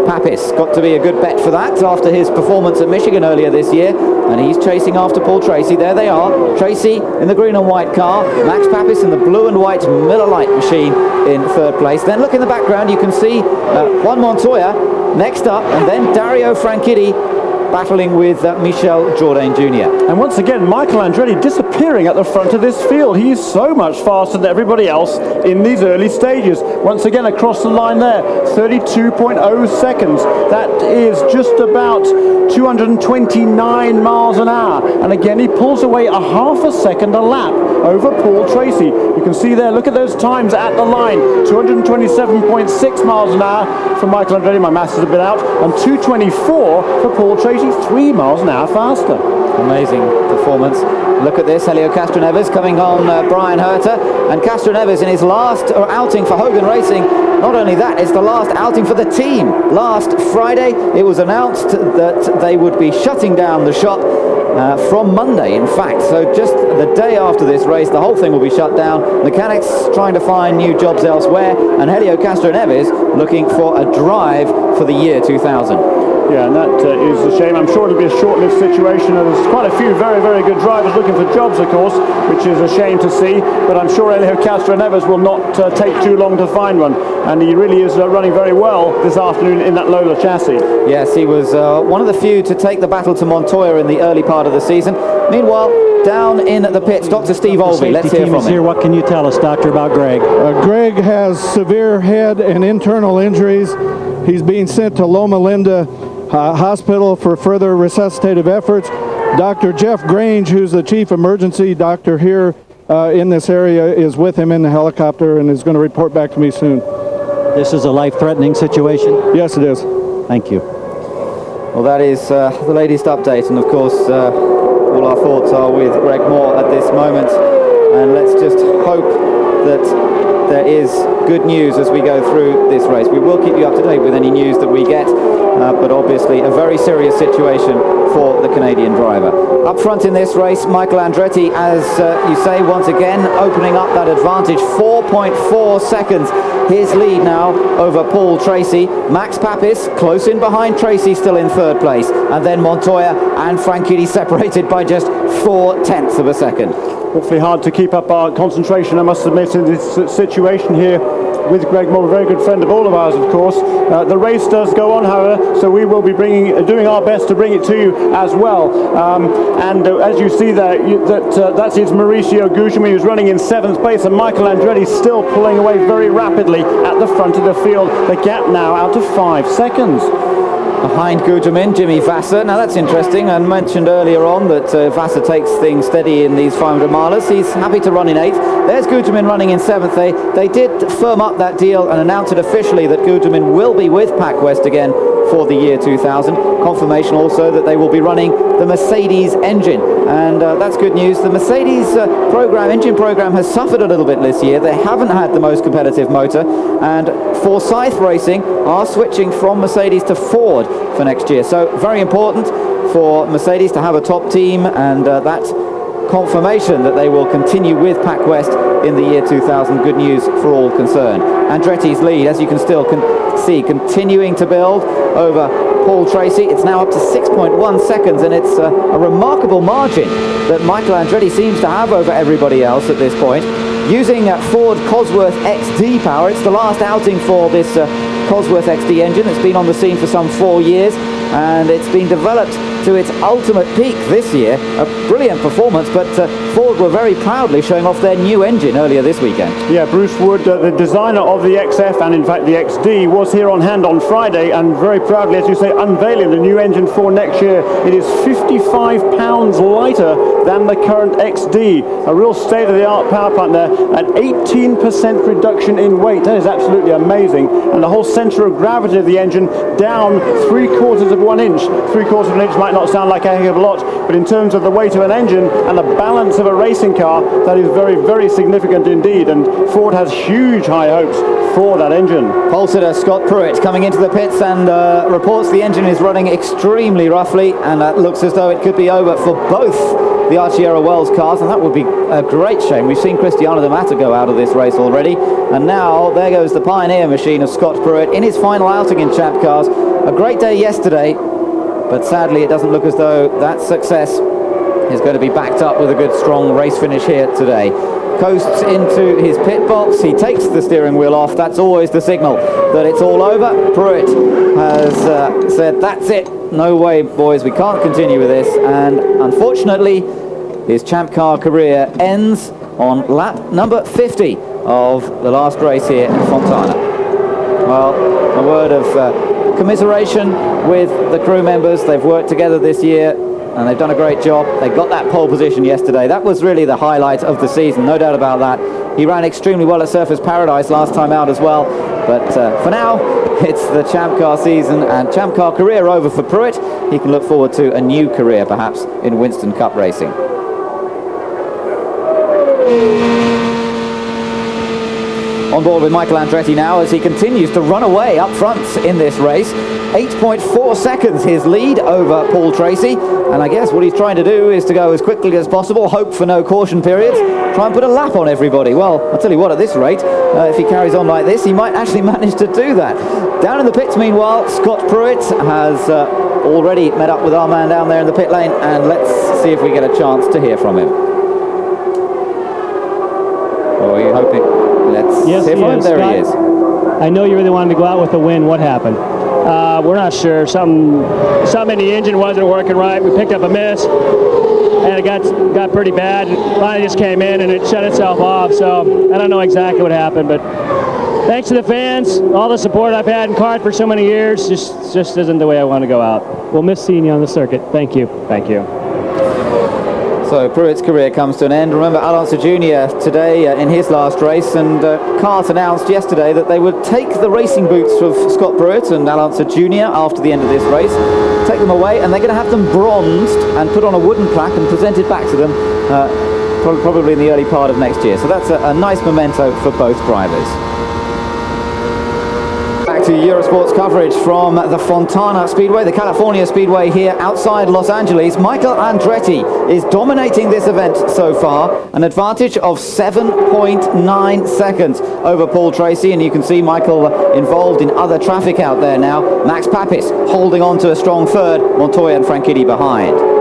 Papis. Got to be a good bet for that after his performance at Michigan earlier this year. And he's chasing after Paul Tracy. There they are. Tracy in the green and white car. Max Papis in the blue and white Miller Lite machine in third place. Then look in the background, you can see Juan Montoya next up, and then Dario Franchitti battling with Michel Jourdain Jr. And once again, Michael Andretti disappearing at the front of this field. He is so much faster than everybody else in these early stages. Once again, across the line there, 32.0 seconds. That is just about 229 miles an hour. And again, he pulls away a half a second a lap over Paul Tracy. You can see there, look at those times at the line. 227.6 miles an hour for Michael Andretti, my maths is a bit out, and 224 for Paul Tracy, 3 miles an hour faster. Amazing performance. Look at this, Helio Castroneves coming on Brian Herter, and Castroneves in his last outing for Hogan Racing. Not only that, it's the last outing for the team. Last Friday it was announced that they would be shutting down the shop from Monday, in fact. So just the day after this race, the whole thing will be shut down. Mechanics trying to find new jobs elsewhere, and Helio Castroneves looking for a drive for the year 2000. Yeah, and that is a shame. I'm sure it'll be a short-lived situation. There's quite a few very, very good drivers looking for jobs, of course, which is a shame to see. But I'm sure Helio Castroneves will not take too long to find one. And he really is running very well this afternoon in that Lola chassis. Yes, he was one of the few to take the battle to Montoya in the early part of the season. Meanwhile, down in the pits, Dr. Steve Olvey. Let's hear from him. What can you tell us, Doctor, about Greg? Greg has severe head and internal injuries. He's being sent to Loma Linda Hospital for further resuscitative efforts. Dr. Jeff Grange, who's the chief emergency doctor here in this area, is with him in the helicopter and is going to report back to me soon. This is a life-threatening situation? Yes, it is. Thank you. Well, that is the latest update, and of course all our thoughts are with Greg Moore at this moment, and let's just hope that there is good news as we go through this race. We will keep you up to date with any news that we get, but obviously a very serious situation for the Canadian driver. Up front in this race, Michael Andretti, as you say, once again opening up that advantage, 4.4 seconds his lead now over Paul Tracy. Max Papis close in behind Tracy, still in third place, and then Montoya and Franchitti separated by just 0.4 of a second. Awfully hard to keep up our concentration, I must admit, in this situation here with Greg Moore, a very good friend of all of ours, of course. The race does go on, however, so we will be doing our best to bring it to you as well. As you see there, that is Mauricio Gugelmin, who's running in 7th place, and Michael Andretti still pulling away very rapidly at the front of the field. The gap now out of 5 seconds. Behind Gugelmin, Jimmy Vasser. Now that's interesting. I mentioned earlier on that Vasser takes things steady in these 500 milers. He's happy to run in 8th. There's Gugelmin running in 7th. They did firm up that deal and announce it officially that Gugelmin will be with PacWest again for the year 2000. Confirmation also that they will be running the Mercedes engine, and that's good news. The Mercedes engine program has suffered a little bit this year. They haven't had the most competitive motor, and Forsyth Racing are switching from Mercedes to Ford for next year. So very important for Mercedes to have a top team, and that confirmation that they will continue with PacWest in the year 2000. Good news for all concerned. Andretti's lead, as you can still see, continuing to build over Paul Tracy. It's now up to 6.1 seconds, and it's a remarkable margin that Michael Andretti seems to have over everybody else at this point. Using Ford Cosworth XD power, it's the last outing for this Cosworth XD engine. It's been on the scene for some 4 years, and it's been developed to its ultimate peak this year. A brilliant performance, but Ford were very proudly showing off their new engine earlier this weekend. Yeah, Bruce Wood, the designer of the XF and in fact the XD, was here on hand on Friday and very proudly, as you say, unveiling the new engine for next year. It is 55 pounds lighter than the current XD. A real state-of-the-art power plant there, an 18% reduction in weight. That is absolutely amazing. And the whole center of gravity of the engine down 3/4 of 1 inch. 3/4 of an inch might not sound like a heck of a lot, but in terms of the weight of an engine and the balance of a racing car, that is very, very significant indeed, and Ford has huge high hopes for that engine. Pole sitter Scott Pruett coming into the pits and reports the engine is running extremely roughly, and that looks as though it could be over for both the Arciero Wells cars, and that would be a great shame. We've seen Cristiano De Mata go out of this race already, and now there goes the Pioneer machine of Scott Pruett in his final outing in Champ Cars. a great day yesterday, but sadly it doesn't look as though that success is going to be backed up with a good strong race finish here today. Coasts into his pit box, he takes the steering wheel off. That's always the signal that it's all over. Pruett has said, that's it, no way boys, we can't continue with this, and unfortunately his Champ Car career ends on lap number 50 of the last race here in Fontana. Well, a word of commiseration with the crew members. They've worked together this year and they've done a great job. They got that pole position yesterday. That was really the highlight of the season, no doubt about that. He ran extremely well at Surfers Paradise last time out as well. But for now, it's the Champ Car season and Champ Car career over for Pruett. He can look forward to a new career perhaps in Winston Cup racing. On board with Michael Andretti now as he continues to run away up front in this race. 8.4 seconds his lead over Paul Tracy, and I guess what he's trying to do is to go as quickly as possible, hope for no caution periods, try and put a lap on everybody. Well, I'll tell you what, at this rate, if he carries on like this, he might actually manage to do that. Down in the pits meanwhile, Scott Pruett has already met up with our man down there in the pit lane, and let's see if we get a chance to hear from him. Or are you hoping? Let's yes, hear from him. There he is. I know you really wanted to go out with a win. What happened? We're not sure. Something in the engine wasn't working right. We picked up a miss, and it got pretty bad. It finally just came in, and it shut itself off. So I don't know exactly what happened, but thanks to the fans, all the support I've had in kart for so many years, just isn't the way I want to go out. We'll miss seeing you on the circuit. Thank you. Thank you. So Pruett's career comes to an end. Remember Alonso Jr. today in his last race, and Kart announced yesterday that they would take the racing boots of Scott Pruett and Alonso Jr. after the end of this race, take them away, and they're going to have them bronzed and put on a wooden plaque and presented back to them probably in the early part of next year. So that's a nice memento for both drivers. Back to Eurosport's coverage from the Fontana Speedway, the California Speedway here outside Los Angeles. Michael Andretti is dominating this event so far, an advantage of 7.9 seconds over Paul Tracy, and you can see Michael involved in other traffic out there now. Max Papis holding on to a strong third, Montoya and Franchitti behind.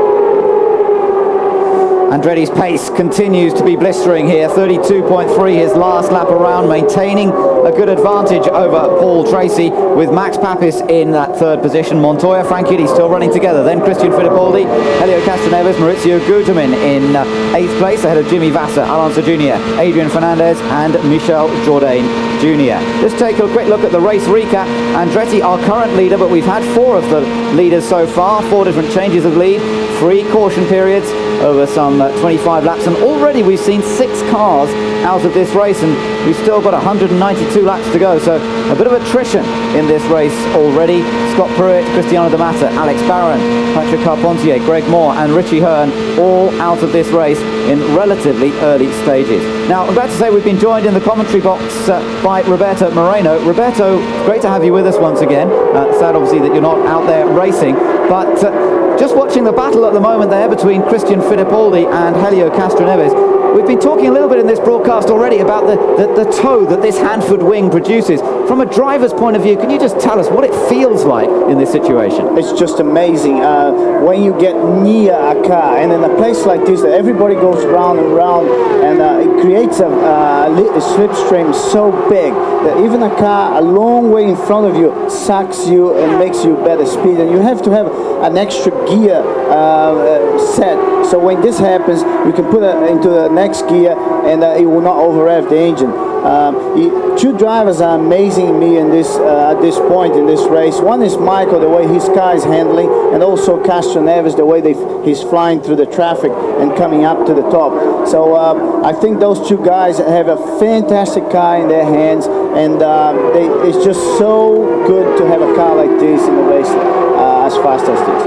Andretti's pace continues to be blistering here, 32.3 his last lap around, maintaining a good advantage over Paul Tracy with Max Papis in that third position. Montoya, Franchitti still running together, then Christian Fittipaldi, Helio Castroneves, Maurizio Guterman in 8th place ahead of Jimmy Vasser, Alonso Jr., Adrian Fernandez and Michel Jourdain Jr. Let's take a quick look at the race recap. Andretti our current leader, but we've had 4 of the leaders so far, 4 different changes of lead, 3 caution periods over some 25 laps, and already we've seen 6 cars out of this race, and we've still got 192 laps to go, so a bit of attrition in this race already. Scott Pruett, Cristiano De Massa, Alex Barron, Patrick Carpentier, Greg Moore and Richie Hearn all out of this race in relatively early stages. Now, I'm glad to say we've been joined in the commentary box by Roberto Moreno. Roberto, great to have you with us once again. Sad obviously that you're not out there racing, but just watching the battle at the moment there between Christian Fittipaldi and Helio Castroneves. We've been talking a little bit in this broadcast already about the tow that this Hanford wing produces. From a driver's point of view, can you just tell us what it feels like in this situation? It's just amazing. When you get near a car, and in a place like this, everybody goes round and round, and it creates a slipstream so big that even a car a long way in front of you sucks you and makes you better speed, and you have to have an extra gear set. So when this happens, you can put it into the next gear, and it will not overrev the engine. 2 drivers are amazing me in this at this point in this race. One is Michael, the way his car is handling, and also Castroneves, the way he's flying through the traffic and coming up to the top. So I think those 2 guys have a fantastic car in their hands, and it's just so good to have a car like this in the race as fast as this.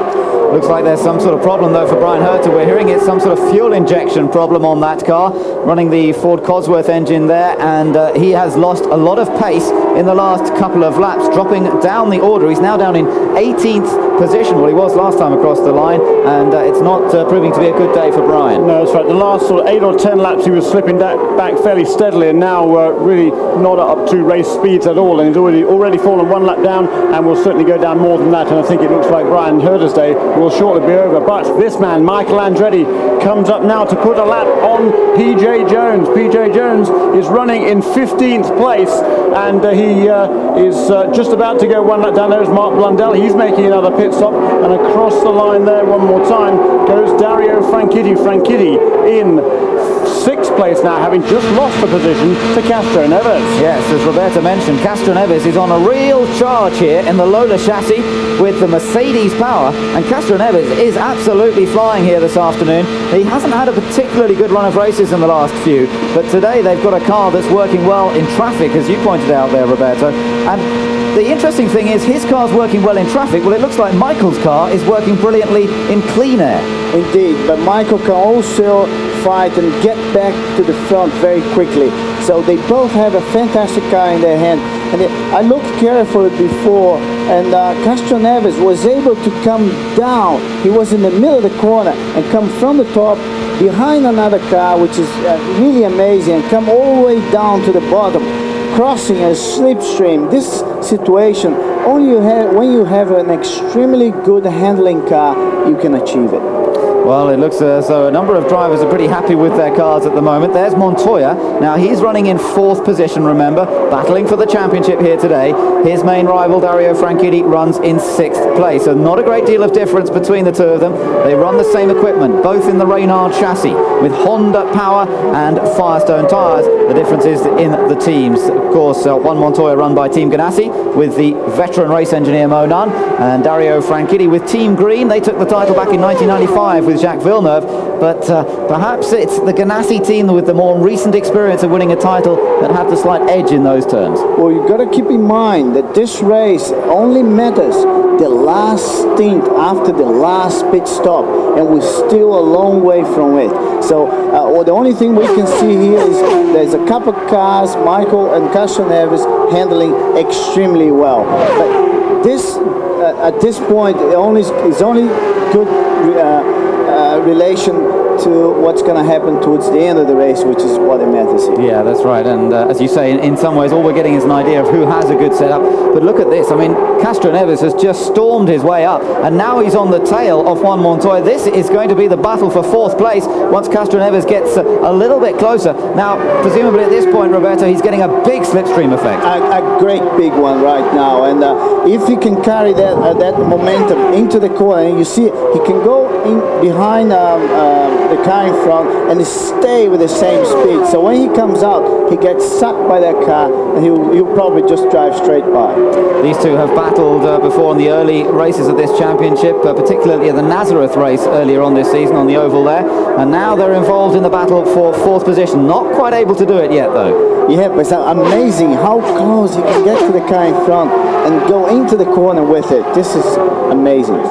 Looks like there's some sort of problem though for Brian Herter. We're hearing it's some sort of fuel injection problem on that car, running the Ford Cosworth engine there, and he has lost a lot of pace in the last couple of laps, dropping down the order. He's now down in 18th position. Well, he was last time across the line, and it's not proving to be a good day for Brian. No, that's right. The last sort of 8 or 10 laps he was slipping back fairly steadily, and now really not up to race speeds at all, and he's already fallen 1 lap down, and will certainly go down more than that. And I think it looks like Brian Herter's day will shortly be over. But this man, Michael Andretti, comes up now to put a lap on PJ Jones. PJ Jones is running in 15th place, and he is just about to go 1 lap down. There's Mark Blundell. He's making another pit stop, and across the line there one more time goes Dario Franchitti. Franchitti in 6th place now, having just lost the position to Castro Neves. Yes, as Roberta mentioned, Castro Neves is on a real charge here in the Lola chassis with the Mercedes power, and Castro Neves is absolutely flying here this afternoon. He hasn't had a particularly good run of races in the last few, but today they've got a car that's working well in traffic, as you pointed out there, Roberto. And the interesting thing is his car's working well in traffic. Well, it looks like Michael's car is working brilliantly in clean air. Indeed, but Michael can also fight and get back to the front very quickly. So they both have a fantastic car in their hand. And I looked carefully before, and Castro Neves was able to come down. He was in the middle of the corner and come from the top behind another car, which is really amazing, and come all the way down to the bottom, crossing a slipstream. This situation, only when you have an extremely good handling car, you can achieve it. Well, it looks as though a number of drivers are pretty happy with their cars at the moment. There's Montoya. Now, he's running in 4th position, remember, battling for the championship here today. His main rival, Dario Franchitti, runs in 6th place. So not a great deal of difference between the two of them. They run the same equipment, both in the Reynard chassis, with Honda power and Firestone tyres. The difference is in the teams. Of course, one Montoya run by Team Ganassi with the veteran race engineer Mo Nunn, and Dario Franchitti with Team Green. They took the title back in 1995 with Jacques Villeneuve, but perhaps it's the Ganassi team with the more recent experience of winning a title that had the slight edge in those terms. Well, you've got to keep in mind that this race only matters the last stint after the last pit stop, and we're still a long way from it. So the only thing we can see here is there's a couple of cars, Michael and Castro Neves, handling extremely well. But this, at this point, is only good relation to what's going to happen towards the end of the race, which is what matters here. Yeah, that's right. And as you say, in some ways, all we're getting is an idea of who has a good setup. But look at this. I mean, Castro Neves has just stormed his way up, and now he's on the tail of Juan Montoya. This is going to be the battle for 4th place once Castro Neves gets a little bit closer. Now, presumably at this point, Roberto, he's getting a big slipstream effect. A great big one right now. And if he can carry that momentum into the corner, and you see he can go in behind the car in front and stay with the same speed. So when he comes out, he gets sucked by that car, and he'll probably just drive straight by. These two have battled before in the early races of this championship, particularly at the Nazareth race earlier on this season on the oval there, and now they're involved in the battle for 4th position. Not quite able to do it yet, though. Yeah, but it's amazing how close he can get to the car in front and go into the corner with it. This is amazing.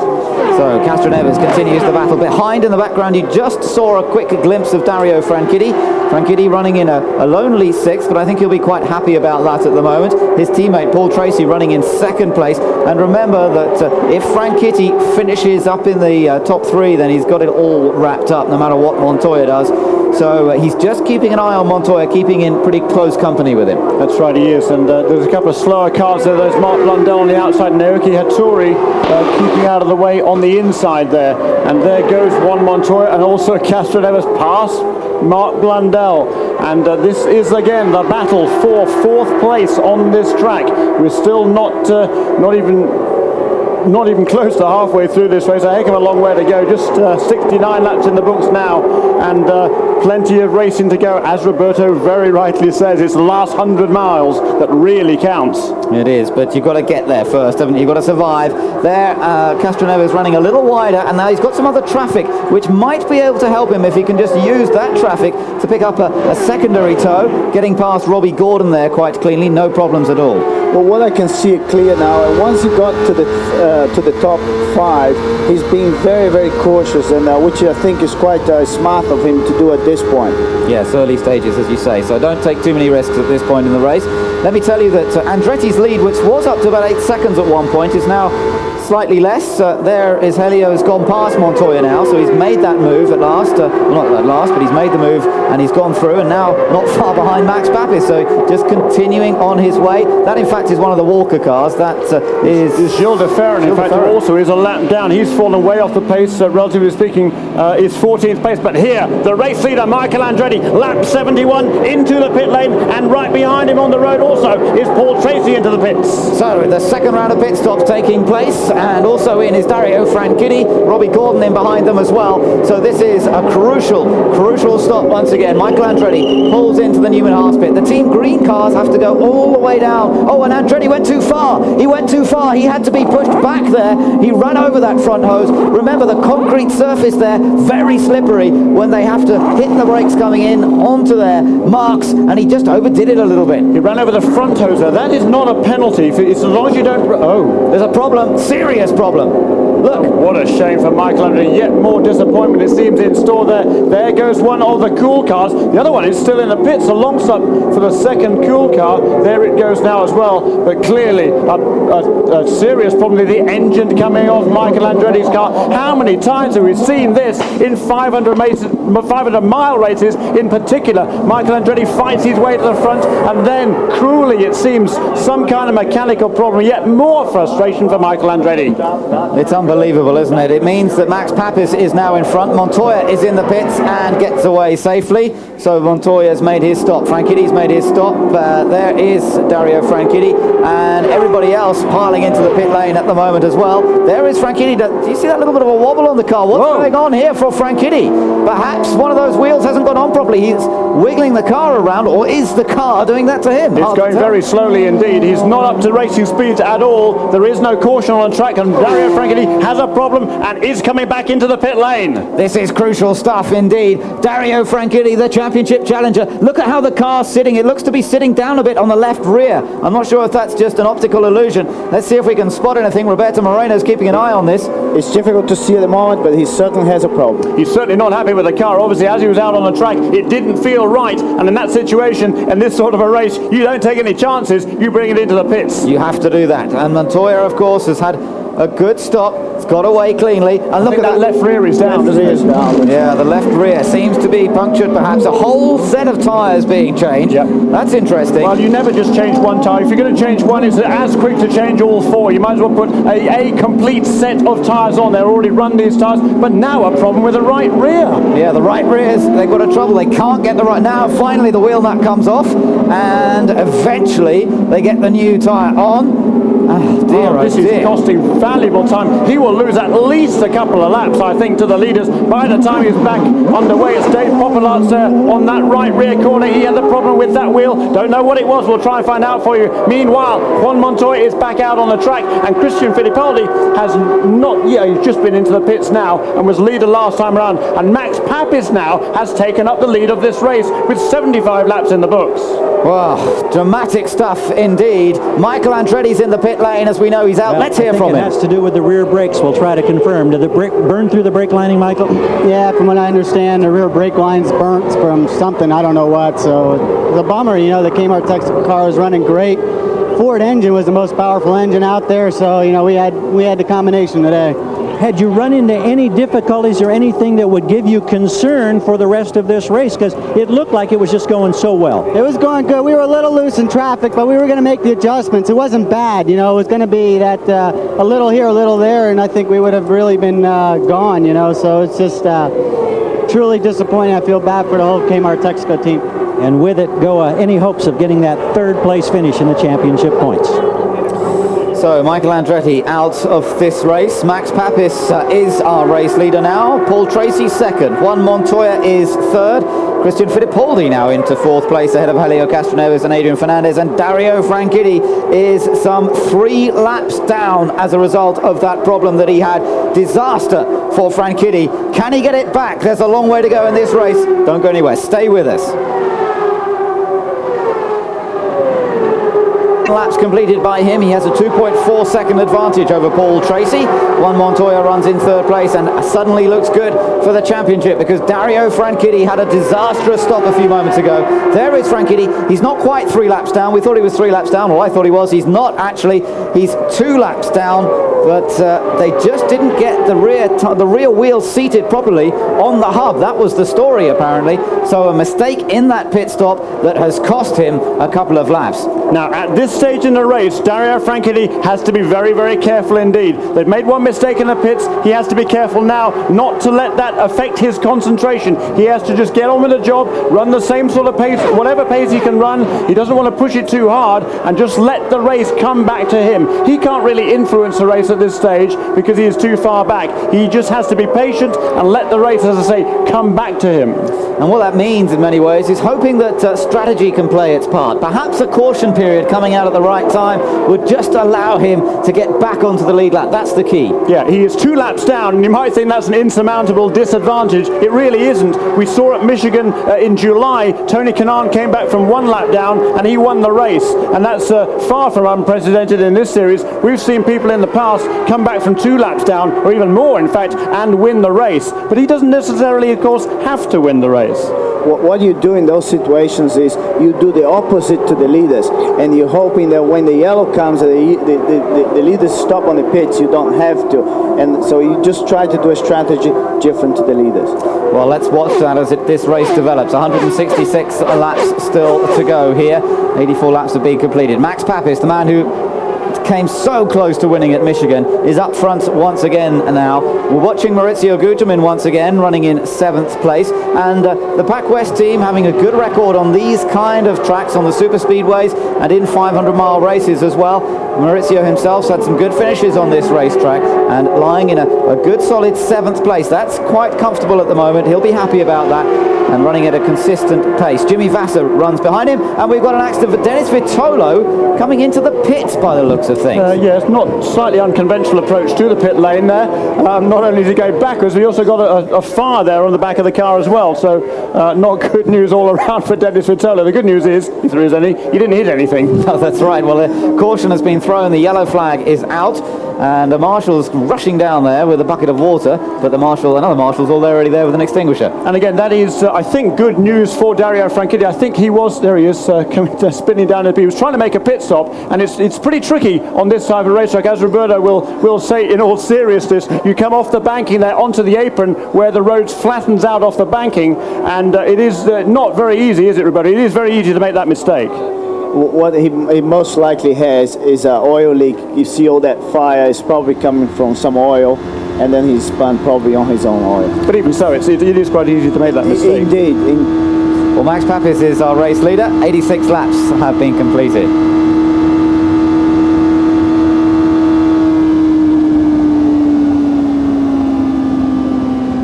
So Castro Neves continues the battle. Behind in the background, you just saw a quick glimpse of Dario Franchitti. Franchitti running in a lonely 6th, but I think he'll be quite happy about that at the moment. His teammate Paul Tracy running in 2nd place. And remember that if Franchitti finishes up in the top 3, then he's got it all wrapped up, no matter what Montoya does. So he's just keeping an eye on Montoya, keeping in pretty close company with him. That's right, he is. And there's a couple of slower cars there. There's Mark Blundell on the outside, Naoki Hattori keeping out of the way on the inside there. And there goes Juan Montoya, and also Castro Neves past Mark Blundell. And this is again the battle for 4th place on this track. We're still not even close to halfway through this race. A heck of a long way to go. Just 69 laps in the books now, and plenty of racing to go. As Roberto very rightly says, it's the last 100 miles that really counts. It is, but you've got to get there first, haven't you? You've got to survive. There, Castronova is running a little wider, and now he's got some other traffic, which might be able to help him if he can just use that traffic to pick up a secondary tow, getting past Robbie Gordon there quite cleanly, no problems at all. Well, what I can see it clear now, and once he got to the top 5, he's being very, very cautious, and which I think is quite smart of him to do at this point. Yes, early stages, as you say, so don't take too many risks at this point in the race. Let me tell you that Andretti's lead, which was up to about 8 seconds at one point, is now slightly less. There is Helio's gone past Montoya now, so he's made that move at last. Well, not at last, but he's made the move and he's gone through, and now not far behind Max Papis, so just continuing on his way. That, in fact, is one of the Walker cars. That is Gilles de Ferran, in fact, who also is a lap down. He's fallen way off the pace, relatively speaking, is 14th place. But here, the race leader, Michael Andretti, lap 71 into the pit lane, and right behind him on the road also is Paul Tracy into the pits. So the second round of pit stops taking place, and also in is Dario Franchitti, Robbie Gordon in behind them as well. So this is a crucial stop once again. Michael Andretti pulls into the Newman Haas pit. The team green cars have to go all the way down. Oh, and Andretti went too far. He went too far. He had to be pushed back there. He ran over that front hose. Remember, the concrete surface there, very slippery when they have to hit the brakes coming in onto their marks, and he just overdid it a little bit. He ran over the front hose there. That is not a penalty. It's as long as you don't... Oh, there's a problem. Serious problem. Look. What a shame for Michael Andretti. Yet more disappointment, it seems, in store there. There goes one of the cool cars. The other one is still in the pits alongside for the second cool car. There it goes now as well. But clearly a serious problem with the engine coming off Michael Andretti's car. How many times have we seen this in 500-mile races in particular? Michael Andretti fights his way to the front, and then cruelly, it seems, some kind of mechanical problem. Yet more frustration for Michael Andretti. It's unbelievable, isn't it? It means that Max Papis is now in front. Montoya is in the pits and gets away safely. So Montoya's made his stop. Franchitti's made his stop. There is Dario Franchitti, and everybody else piling into the pit lane at the moment as well. There is Franchitti. Do you see that little bit of a wobble on the car? What's going on here for Franchitti? Perhaps one of those wheels hasn't gone on properly. He's wiggling the car around, or is the car doing that to him? It's going very slowly indeed. He's not up to racing speeds at all. There is no caution on the track, and Dario Franchitti has a problem and is coming back into the pit lane. This is crucial stuff indeed. Dario Franchitti, the championship challenger. Look at how the car's sitting. It looks to be sitting down a bit on the left rear. I'm not sure if that's just an optical illusion. Let's see if we can spot anything. Roberto Moreno's keeping an eye on this. It's difficult to see at the moment, but he certainly has a problem. He's certainly not happy with the car. Obviously, as he was out on the track, it didn't feel right. And in that situation, in this sort of a race, you don't take any chances. You bring it into the pits. You have to do that. And Montoya, of course, has had a good stop. It's got away cleanly. And look at that left rear is down, doesn't it? Yeah, the left rear seems to be punctured. Perhaps a whole set of tyres being changed. Yep. That's interesting. Well, you never just change one tyre. If you're going to change one, it's as quick to change all four. You might as well put a complete set of tyres on. They've already run these tyres, but now a problem with the right rear. Yeah, the right rears, they've got a trouble. They can't get the right... Now, finally, the wheel nut comes off, and eventually they get the new tyre on. Oh, dear, this is costing valuable time. He will lose at least a couple of laps, I think, to the leaders by the time he's back underway. It's Dave Popolart's there on that right rear corner. He had a problem with that wheel. Don't know what it was. We'll try and find out for you. Meanwhile, Juan Montoya is back out on the track, and Christian Fittipaldi has not... Yeah, he's just been into the pits now and was leader last time around. And Max Papis now has taken up the lead of this race with 75 laps in the books. Wow, dramatic stuff indeed. Michael Andretti's in the pit lane, as we know he's out. Well, let's hear from him. It has to do with the rear brakes. We'll try to confirm. Did the brake burn through the brake lining, Michael? Yeah, from what I understand, the rear brake line's burnt from something, I don't know what. So the bummer, you know, the Kmart Tech car was running great. Ford engine was the most powerful engine out there, so you know we had the combination today. Had you run into any difficulties or anything that would give you concern for the rest of this race? Because it looked like it was just going so well. It was going good. We were a little loose in traffic, but we were going to make the adjustments. It wasn't bad, you know. It was going to be that a little here, a little there, and I think we would have really been gone, you know. So it's just truly disappointing. I feel bad for the whole Kmart Texaco team. And with it go any hopes of getting that third place finish in the championship points? So Michael Andretti out of this race. Max Papis is our race leader now. Paul Tracy second. Juan Montoya is third. Christian Fittipaldi now into 4th place ahead of Helio Castroneves and Adrian Fernandez, and Dario Franchitti is some 3 laps down as a result of that problem that he had. Disaster for Franchitti. Can he get it back? There's a long way to go in this race. Don't go anywhere. Stay with us. Laps completed by him. He has a 2.4 second advantage over Paul Tracy. Juan Montoya runs in 3rd place and suddenly looks good for the championship because Dario Franchitti had a disastrous stop a few moments ago. There is Franchitti. He's not quite 3 laps down. We thought he was 3 laps down. Well, I thought he was. He's not actually. He's 2 laps down, but they just didn't get the rear wheel seated properly on the hub. That was the story apparently. So a mistake in that pit stop that has cost him a couple of laps. Now at this stage in the race, Dario Franchitti has to be very, very careful indeed. They've made one mistake in the pits. He has to be careful now not to let that affect his concentration. He has to just get on with the job, run the same sort of pace, whatever pace he can run. He doesn't want to push it too hard and just let the race come back to him. He can't really influence the race at this stage because he is too far back. He just has to be patient and let the race, as I say, come back to him. And what that means in many ways is hoping that strategy can play its part. Perhaps a caution period coming out at the right time would just allow him to get back onto the lead lap. That's the key. Yeah, he is 2 laps down, and you might think that's an insurmountable disadvantage. It really isn't. We saw at Michigan in July, Tony Kanaan came back from 1 lap down, and he won the race. And that's far from unprecedented in this series. We've seen people in the past come back from 2 laps down, or even more, in fact, and win the race. But he doesn't necessarily, of course, have to win the race. What you do in those situations is you do the opposite to the leaders, and you're hoping that when the yellow comes, the leaders stop on the pits. You don't have to, and so you just try to do a strategy different to the leaders. Well, let's watch that as this race develops. 166 laps still to go here. 84 laps have been completed. Max Papis, the man who came so close to winning at Michigan, is up front once again now. We're watching Maurizio Gugelmin once again running in 7th place, and the Pac West team having a good record on these kind of tracks, on the super speedways and in 500-mile races as well. Maurizio himself's had some good finishes on this racetrack and lying in a good solid 7th place. That's quite comfortable at the moment. He'll be happy about that and running at a consistent pace. Jimmy Vasser runs behind him, and we've got an accident for Dennis Vitolo coming into the pits by the looks of things. Yes, not slightly unconventional approach to the pit lane there. Not only did he go backwards, we also got a fire there on the back of the car as well. So not good news all around for Dennis Vitolo. The good news is, if there is any, he didn't hit anything. No, that's right. Well, the caution has been thrown. The yellow flag is out, and the marshal's rushing down there with a bucket of water, but another marshal's already there with an extinguisher. And again, that is, I think, good news for Dario Franchitti. I think he was, there he is, spinning down. He was trying to make a pit stop, and it's pretty tricky on this type of racetrack. As Roberto will say in all seriousness, you come off the banking there onto the apron where the road flattens out off the banking, and it is not very easy, is it, Roberto? It is very easy to make that mistake. What he most likely has is an oil leak. You see all that fire is probably coming from some oil, and then he's spun probably on his own oil. But even so, it is quite easy to make that mistake. Indeed. Well, Max Papis is our race leader. 86 laps have been completed.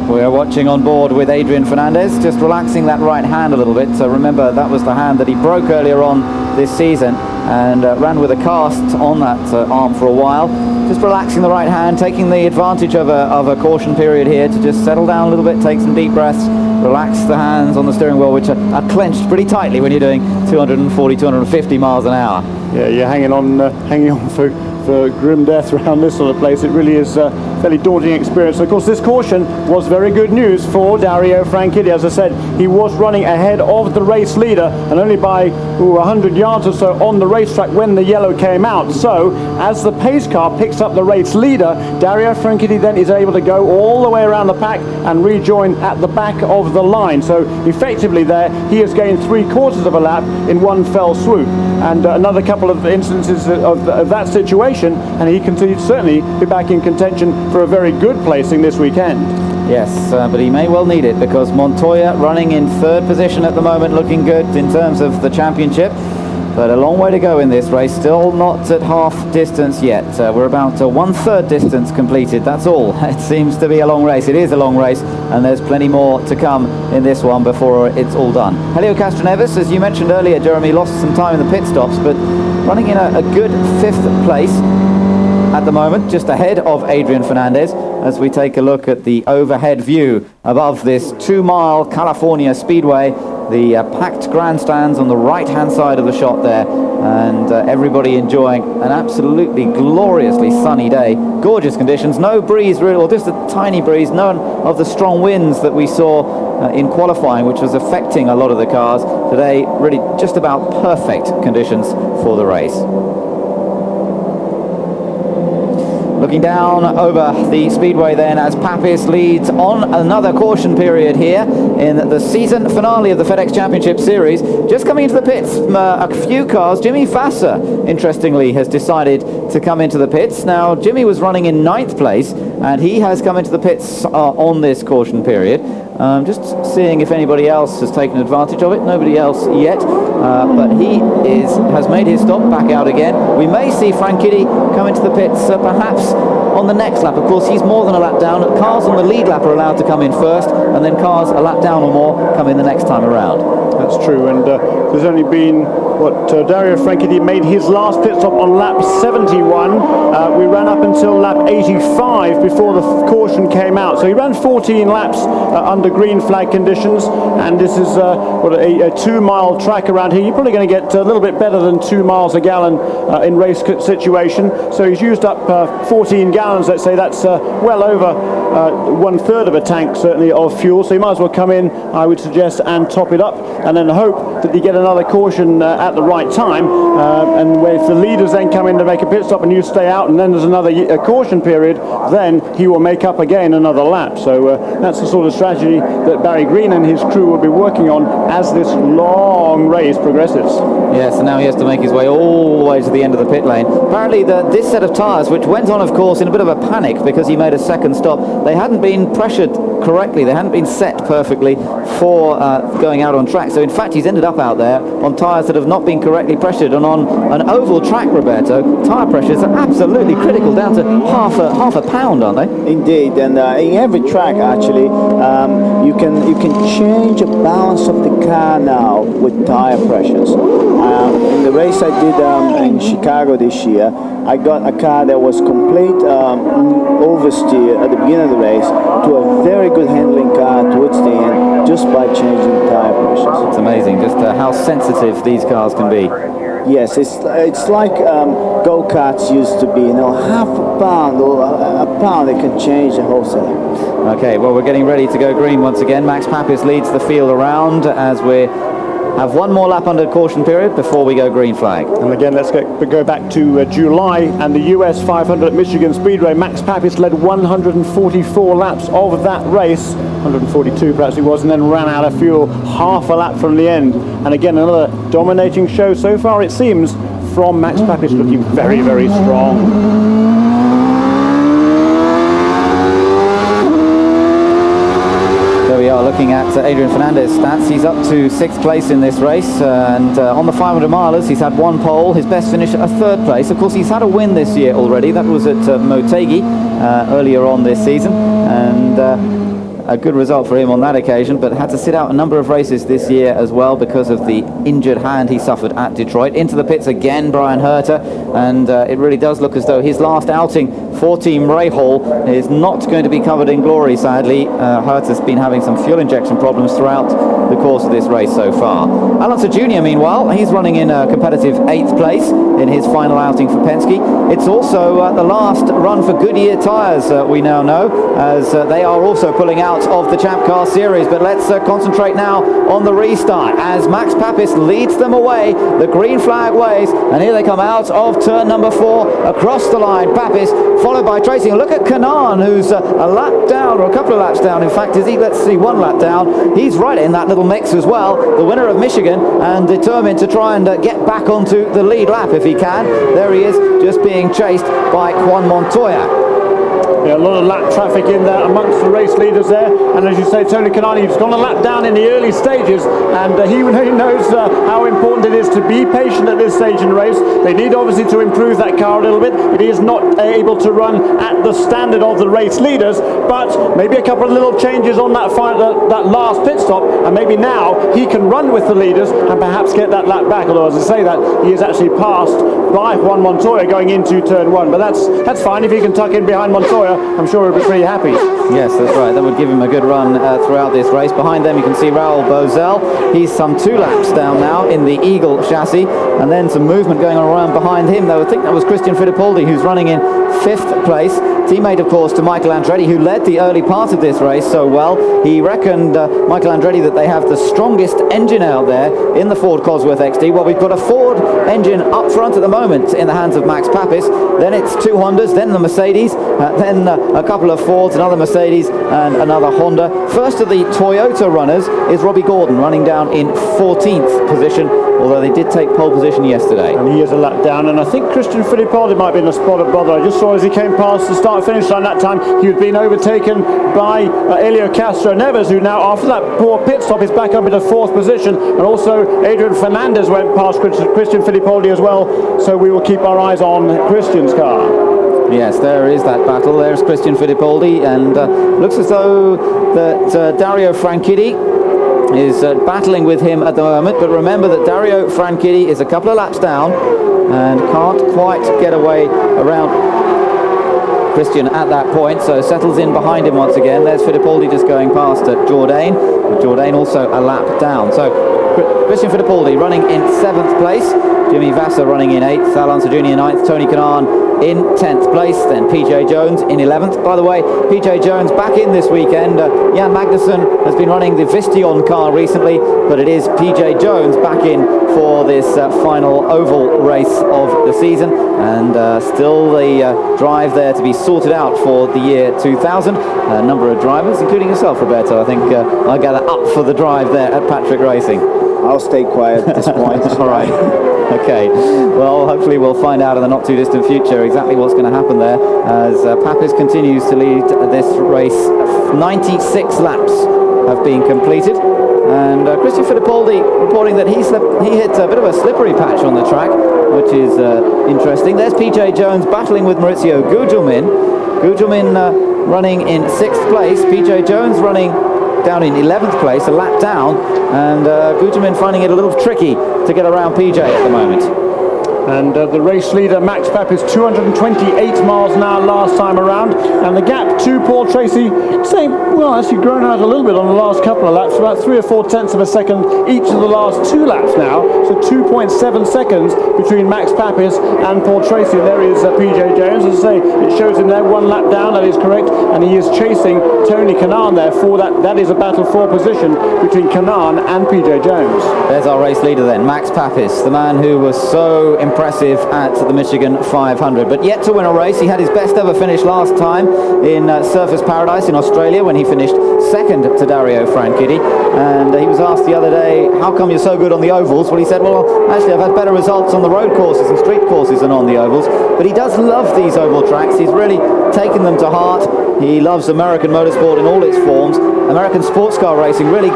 We're watching on board with Adrian Fernandez, just relaxing that right hand a little bit. So remember, that was the hand that he broke earlier on this season and ran with a cast on that arm for a while. Just relaxing the right hand, taking the advantage of a caution period here to just settle down a little bit, take some deep breaths, relax the hands on the steering wheel, which are clenched pretty tightly when you're doing 240, 250 miles an hour. Yeah, you're hanging on for grim death around this sort of place. It really is a fairly daunting experience. Of course, this caution was very good news for Dario Franchitti. As I said, he was running ahead of the race leader and only by 100 yards or so on the racetrack when the yellow came out. So as the pace car picks up the race leader, Dario Franchitti then is able to go all the way around the pack and rejoin at the back of the line. So effectively there, he has gained 3/4 of a lap in one fell swoop. And another couple of instances of that situation, and he can certainly be back in contention for a very good placing this weekend. Yes, but he may well need it because Montoya running in 3rd position at the moment, looking good in terms of the championship. But a long way to go in this race, still not at half distance yet. We're about 1/3 distance completed, that's all. It seems to be a long race. It is a long race, and there's plenty more to come in this one before it's all done. Helio Castroneves, as you mentioned earlier, Jeremy, lost some time in the pit stops, but running in a good 5th place at the moment, just ahead of Adrian Fernandez, as we take a look at the overhead view above this 2-mile California Speedway. The packed grandstands on the right-hand side of the shot there, and everybody enjoying an absolutely gloriously sunny day. Gorgeous conditions, no breeze really, or just a tiny breeze, none of the strong winds that we saw in qualifying, which was affecting a lot of the cars. Today, really just about perfect conditions for the race. Looking down over the speedway then, as Papis leads on another caution period here in the season finale of the FedEx Championship Series. Just coming into the pits, a few cars. Jimmy Vasser, interestingly, has decided to come into the pits. Now, Jimmy was running in 9th place, and he has come into the pits on this caution period. Just seeing if anybody else has taken advantage of it. Nobody else yet, but he has made his stop, back out again. We may see Franchitti come into the pits perhaps on the next lap. Of course, he's more than a lap down. Cars on the lead lap are allowed to come in first, and then cars a lap down or more come in the next time around. That's true, and there's only been Dario Franchitti made his last pit stop on lap 71. We ran up until lap 85 before the caution came out, so he ran 14 laps under green flag conditions, and this is a 2-mile track around here. You're probably going to get a little bit better than 2 miles a gallon in race situation, so he's used up 14 gallons, let's say. That's well over 1/3 of a tank, certainly, of fuel, so you might as well come in, I would suggest, and top it up, and then hope that you get another caution at the right time, and if the leaders then come in to make a pit stop and you stay out, and then there's another caution period, then he will make up again another lap. So that's the sort of strategy that Barry Green and his crew will be working on as this long race progresses. Yes, and now he has to make his way all the way to the end of the pit lane. Apparently this set of tyres, which went on, of course, in a bit of a panic because he made a second stop, they hadn't been pressured correctly, they hadn't been set perfectly for going out on track. So in fact, he's ended up out there on tyres that have not been correctly pressured, and on an oval track, Roberto, tyre pressures are absolutely critical, down to half a pound, aren't they? Indeed, and in every track actually, you can change the balance of the car now with tyre pressures. In the race I did in Chicago this year, I got a car that was complete oversteer at the beginning of the race to a very good handling car towards the end, just by changing tyre pressures. It's amazing just how sensitive these cars can be. Yes, it's like go-karts used to be, half a pound or a pound, they can change the whole setup. Okay, well, we're getting ready to go green once again. Max Papis leads the field around as we have one more lap under caution period before we go green flag. And again, let's go back to July and the US 500 at Michigan Speedway. Max Papis led 144 laps of that race, 142 perhaps it was, and then ran out of fuel half a lap from the end. And again, another dominating show so far, it seems, from Max Papis, looking very, very strong. We are looking at Adrian Fernandez's stats. He's up to 6th place in this race, and on the 500 milers he's had 1 pole, his best finish a 3rd place. Of course, he's had a win this year already. That was at Motegi earlier on this season, and a good result for him on that occasion, but had to sit out a number of races this year as well because of the injured hand he suffered at Detroit. Into the pits again, Brian Herter, and it really does look as though his last outing for Team Rahal is not going to be covered in glory, sadly. Herter's been having some fuel injection problems throughout the course of this race so far. Alonso Jr., meanwhile, he's running in a competitive 8th place in his final outing for Penske. It's also the last run for Goodyear tyres, we now know, as they are also pulling out of the Champ Car Series. But let's concentrate now on the restart as Max Papis leads them away, the green flag waves, and here they come out of turn number 4 across the line. Papis followed by Tracy, and look at Kanan, who's a lap down, or a couple of laps down in fact, is he? Let's see, 1 lap down. He's right in that little mix as well, the winner of Michigan, and determined to try and get back onto the lead lap if he can. There he is, just being chased by Juan Montoya. Yeah, a lot of lap traffic in there amongst the race leaders there, and as you say, Tony Kanaan, he's gone a lap down in the early stages, and he knows how important it is to be patient at this stage in the race. They need obviously to improve that car a little bit. It is not able to run at the standard of the race leaders, but maybe a couple of little changes on that last pit stop, and maybe now he can run with the leaders and perhaps get that lap back. Although, as I say, that he is actually passed by Juan Montoya going into turn 1, but that's fine. If he can tuck in behind Montoya, I'm sure he'll be pretty happy. Yes, that's right. That would give him a good run throughout this race. Behind them you can see Raul Boesel. He's some 2 laps down now in the Eagle chassis, and then some movement going on around behind him. Though I think that was Christian Fittipaldi, who's running in 5th place. Teammate, of course, to Michael Andretti, who led the early part of this race so well. He reckoned, Michael Andretti, that they have the strongest engine out there in the Ford Cosworth XD. Well, we've got a Ford engine up front at the moment in the hands of Max Papis. Then it's 2 Hondas, then the Mercedes, then a couple of Fords, another Mercedes and another Honda. First of the Toyota runners is Robbie Gordon, running down in 14th position, although they did take pole position yesterday. And he is a lap down, and I think Christian Fittipaldi might be in a spot of bother. I just saw as he came past the start-finish line that time, he had been overtaken by Helio Castro-Neves, who now, after that poor pit stop, is back up into 4th position, and also Adrian Fernandez went past Christian Fittipaldi as well, so we will keep our eyes on Christian's car. Yes, there is that battle. There's Christian Fittipaldi, and looks as though that Dario Franchitti is battling with him at the moment, but remember that Dario Franchitti is a couple of laps down and can't quite get away around Christian at that point, so settles in behind him once again. There's Fittipaldi just going past Jourdain, but Jourdain also a lap down. So Christian Fittipaldi running in 7th place, Jimmy Vasser running in 8th, Alonso Jr. in 9th, Tony Kanaan in 10th place, then PJ Jones in 11th. By the way, PJ Jones back in this weekend. Jan Magnussen has been running the Vistion car recently, but it is PJ Jones back in for this final oval race of the season, and still the drive there to be sorted out for the year 2000. A number of drivers, including yourself, Roberto, I think I gather up for the drive there at Patrick Racing. I'll stay quiet at this point. All right. Okay. Well, hopefully we'll find out in the not too distant future exactly what's going to happen there as Papis continues to lead this race. 96 laps have been completed, and Christian Fittipaldi reporting that he hit a bit of a slippery patch on the track, which is interesting. There's PJ Jones battling with Maurizio Gugelmin. Gugelmin running in 6th place. PJ Jones running down in 11th place, a lap down, and Gugelmin finding it a little tricky to get around PJ at the moment. And the race leader, Max Papis, 228 miles an hour last time around. And the gap to Paul Tracy, actually grown out a little bit on the last couple of laps, about 3 or 4 tenths of a second each of the last 2 laps now. So 2.7 seconds between Max Papis and Paul Tracy. And there is PJ Jones. As I say, it shows him there 1 lap down, that is correct. And he is chasing Tony Kanaan there for that. That is a battle for position between Kanaan and PJ Jones. There's our race leader then, Max Papis, the man who was so impressive at the Michigan 500, but yet to win a race. He had his best ever finish last time in Surfers Paradise in Australia when he finished 2nd to Dario Franchitti, and he was asked the other day, how come you're so good on the ovals? Well, he said, well, actually I've had better results on the road courses and street courses than on the ovals, but he does love these oval tracks. He's really taken them to heart. He loves American motorsport in all its forms. American sports car racing really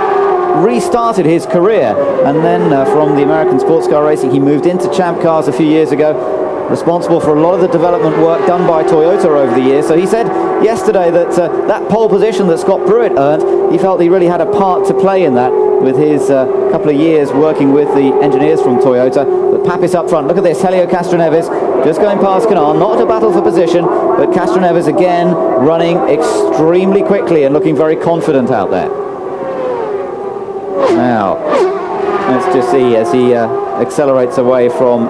restarted his career, and then from the American sports car racing he moved into Champ Cars a few years ago, responsible for a lot of the development work done by Toyota over the years. So he said yesterday that that pole position that Scott Pruett earned, he felt he really had a part to play in that with his couple of years working with the engineers from Toyota. But Papis up front, look at this, Helio Castro-Neves just going past Kanaan, not a battle for position, but Castro-Neves again running extremely quickly and looking very confident out there. Now, let's just see as he accelerates away from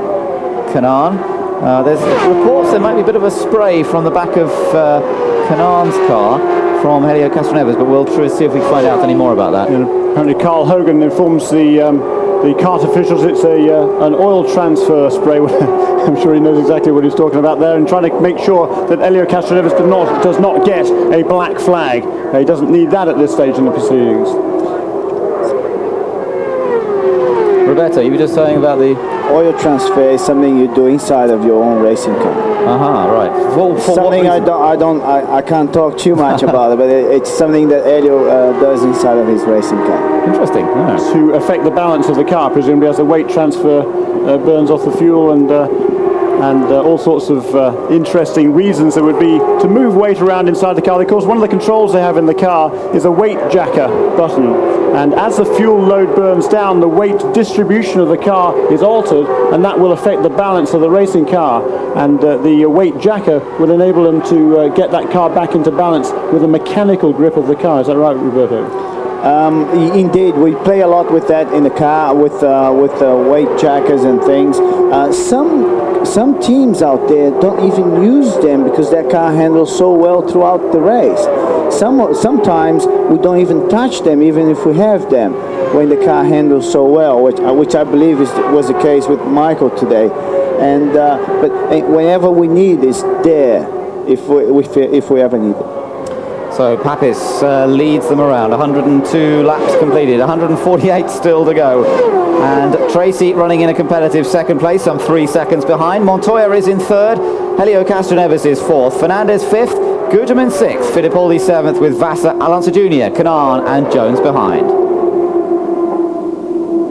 Kanaan. There's reports there might be a bit of a spray from the back of Kanaan's car from Helio Castro-Neves, but we'll see if we can find out any more about that. Yeah, apparently Carl Hogan informs the kart officials it's an oil transfer spray. I'm sure he knows exactly what he's talking about there, and trying to make sure that Helio Castro-Neves does not get a black flag. He doesn't need that at this stage in the proceedings. Roberto, you were just saying about the oil transfer is something you do inside of your own racing car. Right. Well, for something I can't talk too much about it, but it's something that Elio does inside of his racing car. Interesting. Yeah. To affect the balance of the car, presumably as the weight transfer burns off the fuel and all sorts of interesting reasons there would be to move weight around inside the car. Of course, one of the controls they have in the car is a weight jacker button, and as the fuel load burns down, the weight distribution of the car is altered, and that will affect the balance of the racing car, and the weight jacker will enable them to get that car back into balance with a mechanical grip of the car. Is that right, Roberto? Indeed, we play a lot with that in the car, with weight jackers and things. Some teams out there don't even use them because their car handles so well throughout the race. Sometimes we don't even touch them, even if we have them, when the car handles so well, which I believe was the case with Michael today. And but whenever we need, it's there if we ever need it. So Papis leads them around. 102 laps completed, 148 still to go. And Tracy running in a competitive second place, some 3 seconds behind. Montoya is in third. Helio Castroneves is fourth. Fernandez fifth. Guterman sixth. Fittipaldi seventh, with Vassar, Alonso Jr., Canaan and Jones behind.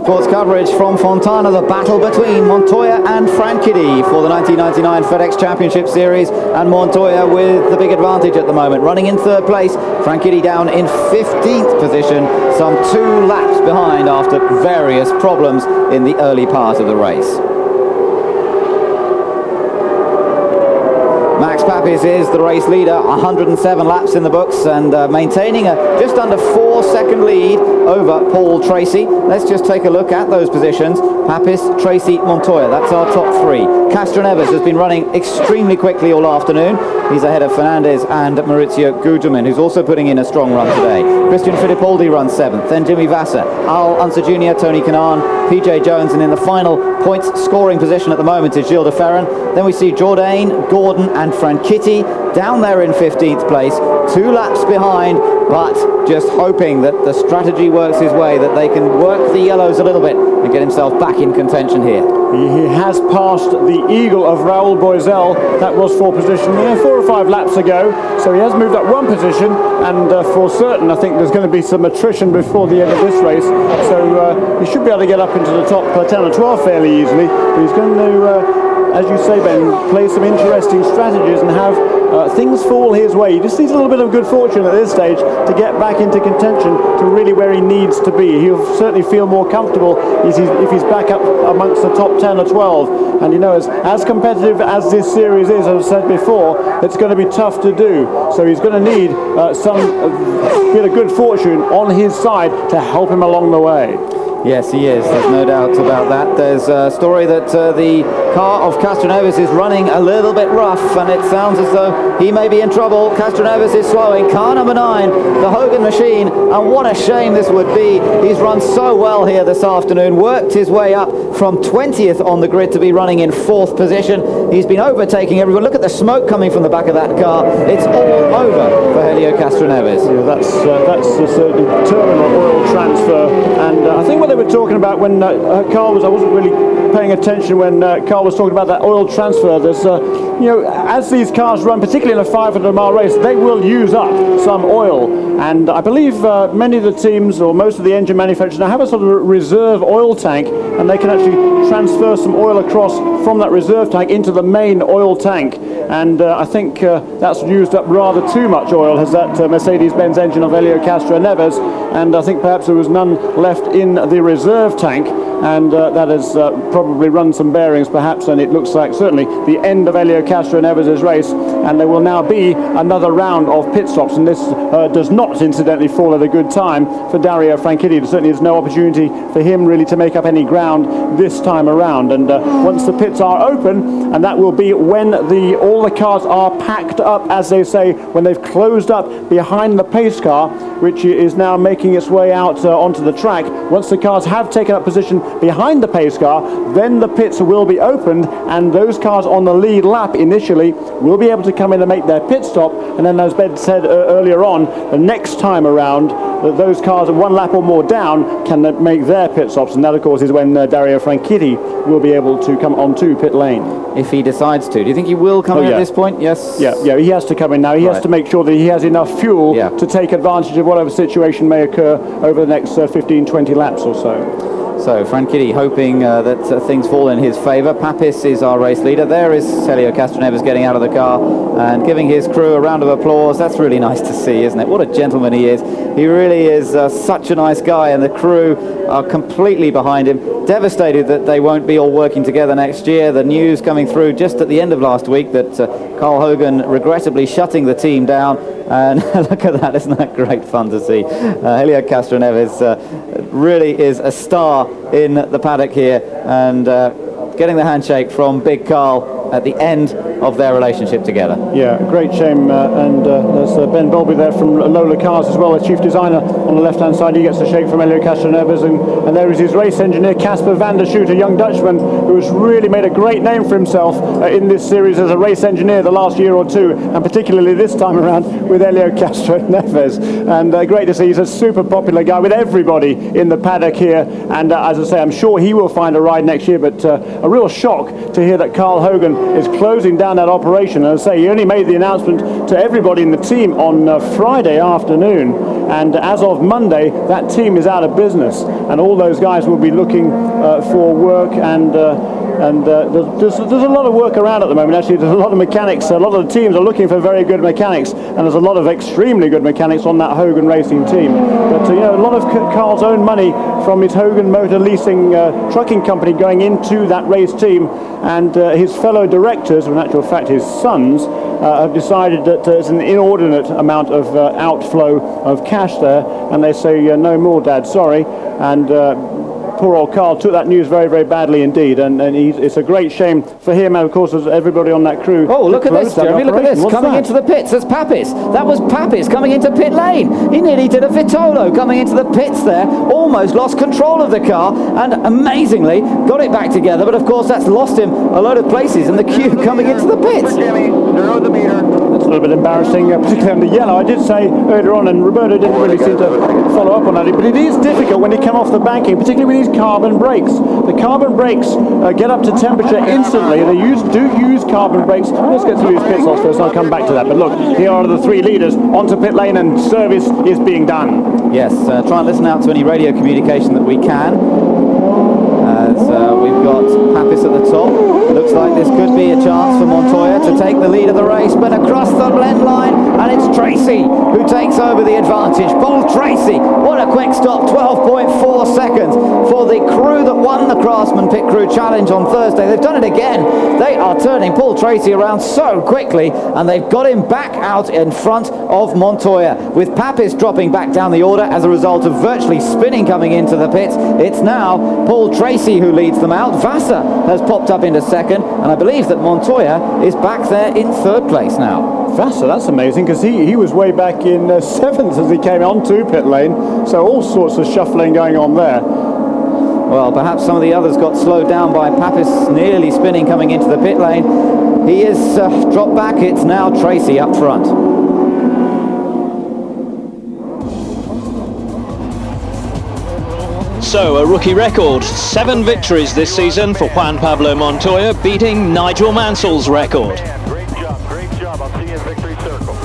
Sports coverage from Fontana, the battle between Montoya and Franchitti for the 1999 FedEx Championship Series, and Montoya with the big advantage at the moment, running in third place. Franchitti down in 15th position, some 2 laps behind after various problems in the early part of the race. Max Papis is the race leader, 107 laps in the books, and maintaining a just under 4-second lead over Paul Tracy. Let's just take a look at those positions. Papis, Tracy, Montoya, that's our top 3. Castroneves has been running extremely quickly all afternoon. He's ahead of Fernandez and Maurizio Guterman, who's also putting in a strong run today. Christian Fittipaldi runs 7th, then Jimmy Vassar, Al Unser Jr., Tony Kanaan, PJ Jones, and in the final points scoring position at the moment is Gilles de Ferran. Then we see Jourdain, Gordon and Franchitti down there in 15th place, 2 laps behind, but just hoping that the strategy works his way, that they can work the yellows a little bit and get himself back in contention here. He has passed the eagle of Raoul Boisel. That was 4th position 4 or 5 laps ago, so he has moved up 1 position, and for certain I think there's going to be some attrition before the end of this race, so he should be able to get up into the top 10 or 12 fairly easily. But he's going to, as you say, Ben, play some interesting strategies and have things fall his way. He just needs a little bit of good fortune at this stage to get back into contention to really where he needs to be. He'll certainly feel more comfortable if he's back up amongst the top 10 or 12. And you know, as competitive as this series is, as I said before, it's going to be tough to do. So he's going to need some bit of good fortune on his side to help him along the way. Yes, he is. There's no doubt about that. There's a story that the car of Castroneves is running a little bit rough, and it sounds as though he may be in trouble. Castroneves is slowing. Car number 9, the Hogan machine, and what a shame this would be. He's run so well here this afternoon, worked his way up from 20th on the grid to be running in 4th position. He's been overtaking everyone. Look at the smoke coming from the back of that car. It's all over for Helio Castroneves. Yeah, that's certainly terminal oil transfer, and I think what they were talking about when Carl was, I wasn't really paying attention when Carl was talking about that oil transfer. There's, you know, as these cars run, particularly in a 500-mile race, they will use up some oil. And I believe many of the teams, or most of the engine manufacturers, now have a sort of reserve oil tank, and they can actually transfer some oil across from that reserve tank into the main oil tank. And I think that's used up rather too much oil, has that Mercedes-Benz engine of Helio Castroneves, and I think perhaps there was none left in the reserve tank, and that has probably run some bearings perhaps, and it looks like certainly the end of Helio Castroneves' race, and there will now be another round of pit stops, and this does not incidentally fall at a good time for Dario Franchitti. There certainly is no opportunity for him really to make up any ground this time around, and once the pits are open, and that will be when all the cars are packed up, as they say, when they've closed up behind the pace car, which is now making its way out onto the track. Once the cars have taken up position behind the pace car, then the pits will be opened, and those cars on the lead lap initially will be able to come in and make their pit stop, and then, as Ben said earlier on, the next time around that those cars one lap or more down can make their pit stops, and that of course is when Dario Franchitti will be able to come onto pit lane. If he decides to. Do you think he will come in at this point? Yes? Yeah, he has to come in now. He has to make sure that he has enough fuel to take advantage of whatever situation may occur over the next 15-20 laps or so. So Franchitti hoping that things fall in his favour. Papis is our race leader. There is Helio Castroneves getting out of the car and giving his crew a round of applause. That's really nice to see, isn't it? What a gentleman he is. He really is such a nice guy, and the crew are completely behind him. Devastated that they won't be all working together next year. The news coming through just at the end of last week that Carl Hogan regrettably shutting the team down. And look at that, isn't that great fun to see? Helio Castroneves really is a star in the paddock here, and getting the handshake from Big Carl at the end of their relationship together. Yeah, great shame. And there's Ben Bolby there from Lola Cars as well, the chief designer on the left-hand side. He gets a shake from Helio Castroneves, and there is his race engineer, Casper van der Schoot, a young Dutchman who has really made a great name for himself in this series as a race engineer the last year or two, and particularly this time around with Helio Castroneves. And great to see. He's a super popular guy with everybody in the paddock here, and as I say, I'm sure he will find a ride next year, but a real shock to hear that Carl Hogan is closing down that operation. And as I say, he only made the announcement to everybody in the team on Friday afternoon, and as of Monday that team is out of business, and all those guys will be looking for work, and there's a lot of work around at the moment. Actually, there's a lot of mechanics. A lot of the teams are looking for very good mechanics, and there's a lot of extremely good mechanics on that Hogan Racing team. But a lot of Carl's own money from his Hogan Motor Leasing trucking company going into that race team, and his fellow directors, in actual fact his sons, have decided that there's an inordinate amount of outflow of cash there, and they say no more, Dad, sorry. And poor old Carl took that news very, very badly indeed, and it's a great shame for him, and of course as everybody on that crew. Oh, look at this, Jeremy, look at this. Coming into the pits, that's Papis. That was Papis coming into pit lane. He nearly did a Vitolo coming into the pits there, almost lost control of the car, and amazingly got it back together, but of course that's lost him a load of places in the queue coming into the pits. That's a little bit embarrassing, particularly on the yellow. I did say earlier on, and Roberto didn't really seem to follow up on that, but it is difficult when you come off the banking, particularly with these carbon brakes. The carbon brakes get up to temperature instantly. They do use carbon brakes. Let's get through these pit stops first, and I'll come back to that. But look, here are the three leaders onto pit lane, and service is being done. Yes, try and listen out to any radio communication that we can. As we've got Papis at the top. Looks like this could be a chance for Montoya to take the lead of the race, but across the blend line, and it's Tracy who takes over the advantage. Paul Tracy, what a quick stop, 12.4 seconds for the crew that won the Craftsman Pit Crew Challenge on Thursday. They've done it again. They are turning Paul Tracy around so quickly, and they've got him back out in front of Montoya, with Papis dropping back down the order as a result of virtually spinning coming into the pits. It's now Paul Tracy who leads them out. Vassar has popped up into second, and I believe that Montoya is back there in third place now. Vassar, that's amazing, because he was way back in seventh as he came onto pit lane, so all sorts of shuffling going on there. Well, perhaps some of the others got slowed down by Papis nearly spinning coming into the pit lane. He is dropped back. It's now Tracy up front. So, a rookie record, 7 victories this season for Juan Pablo Montoya, beating Nigel Mansell's record. Great job. I'll see you in victory circle.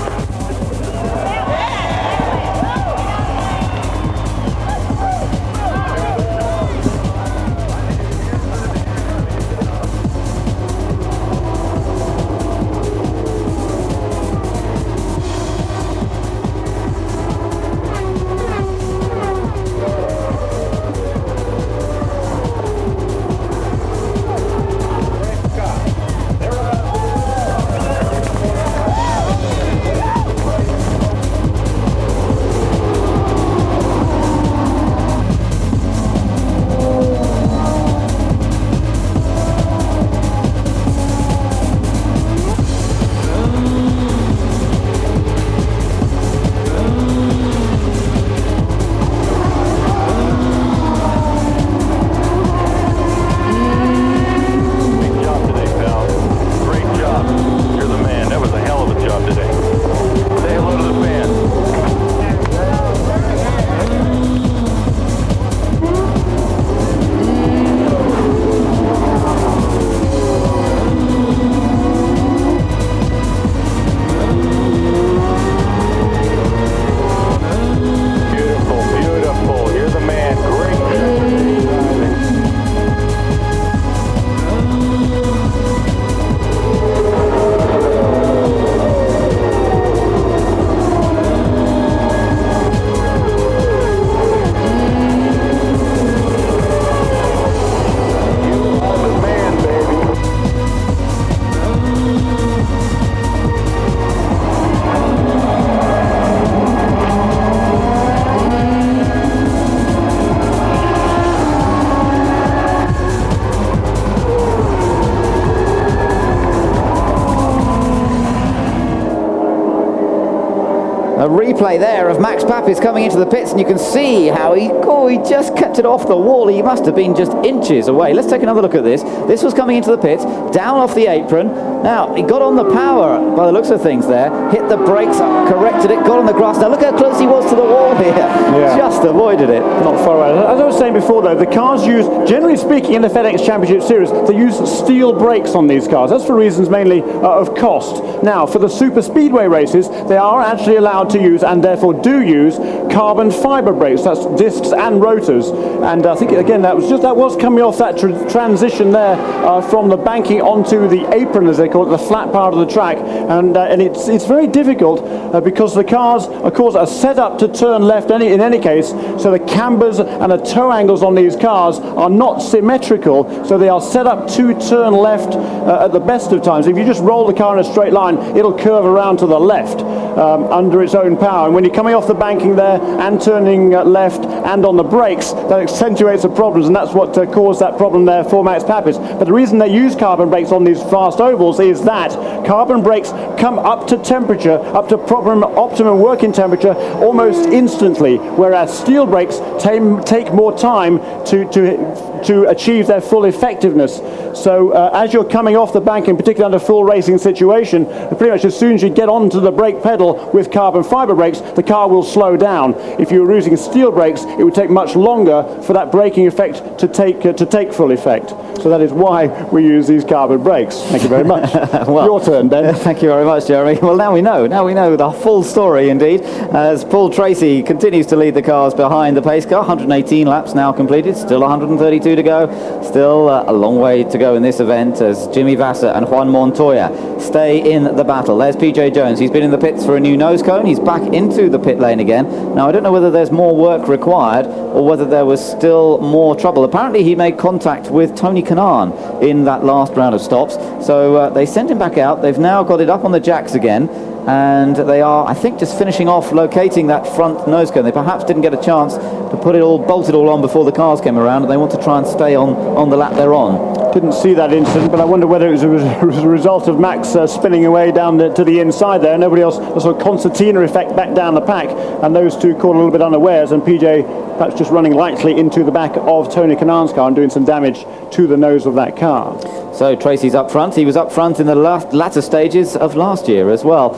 A replay there of Max Papis coming into the pits, and you can see how he just kept it off the wall. He must have been just inches away. Let's take another look at this. This was coming into the pits, down off the apron. Now, he got on the power by the looks of things there, hit the brakes, corrected it, got on the grass. Now look how close he was to the wall here. Yeah. Just avoided it. Not far away. As I was saying before, though, the cars use, generally speaking, in the FedEx Championship Series, they use steel brakes on these cars. That's for reasons mainly of cost. Now, for the super speedway races, they are actually allowed to use, and therefore do use, carbon fiber brakes. That's discs and rotors. And I think, again, that was coming off that transition there from the banking onto the apron, as they call it, the flat part of the track. And it's very difficult because the cars, of course, are set up to turn left in any case, so the cambers and the toe angles on these cars are not symmetrical, so they are set up to turn left at the best of times. If you just roll the car in a straight line, it'll curve around to the left under its own power. And when you're coming off the banking there and turning left and on the brakes, that accentuates the problems, and that's what caused that problem there for Max Papis. But the reason they use carbon brakes on these fast ovals is that carbon brakes come up to temperature, up to optimum working temperature almost instantly, whereas steel brakes take more time to achieve their full effectiveness. So as you're coming off the bank, in particular under full racing situation, pretty much as soon as you get onto the brake pedal with carbon fiber brakes, the car will slow down. If you were using steel brakes, it would take much longer for that braking effect to take full effect. So that is why we use these carbon brakes. Thank you very much. Well, your turn, Ben. Thank you very much, Jeremy. Well, now we know the full story indeed, as Paul Tracy continues to lead the cars behind the pace car. 118 laps now completed, still 132 to go, still a long way to go in this event, as Jimmy Vasser and Juan Montoya stay in the battle. There's PJ Jones. He's been in the pits for a new nose cone. He's back into the pit lane again. Now, I don't know whether there's more work required or whether there was still more trouble. Apparently he made contact with Tony Kanaan in that last round of stops, so they sent him back out. They've now got it up on the jacks again, and they are, I think, just finishing off locating that front nose cone. They perhaps didn't get a chance to bolt it all on before the cars came around, and they want to try and stay on the lap they're on. Didn't see that incident, but I wonder whether it was a result of Max spinning away down to the inside there. Nobody else, a sort of concertina effect back down the pack, and those two caught a little bit unawares, and PJ perhaps just running lightly into the back of Tony Kanaan's car and doing some damage to the nose of that car. So Tracy's up front. He was up front in the latter stages of last year as well,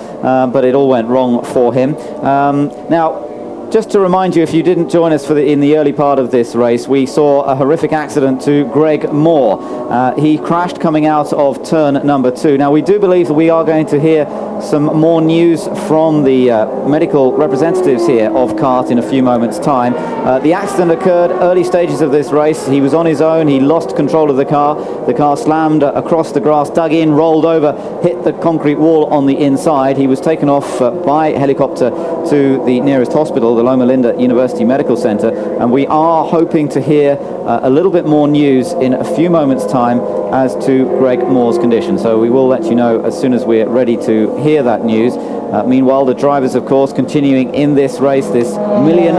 but it all went wrong for him. Now, just to remind you, if you didn't join us in the early part of this race, we saw a horrific accident to Greg Moore. He crashed coming out of turn number 2. Now, we do believe that we are going to hear some more news from the medical representatives here of CART in a few moments' time. The accident occurred early stages of this race. He was on his own. He lost control of the car. The car slammed across the grass, dug in, rolled over, hit the concrete wall on the inside. He was taken off by helicopter to the nearest hospital, the Loma Linda University Medical Center, and we are hoping to hear a little bit more news in a few moments' time as to Greg Moore's condition. So we will let you know as soon as we're ready to hear that news. Meanwhile, the drivers, of course, continuing in this race, this $1 million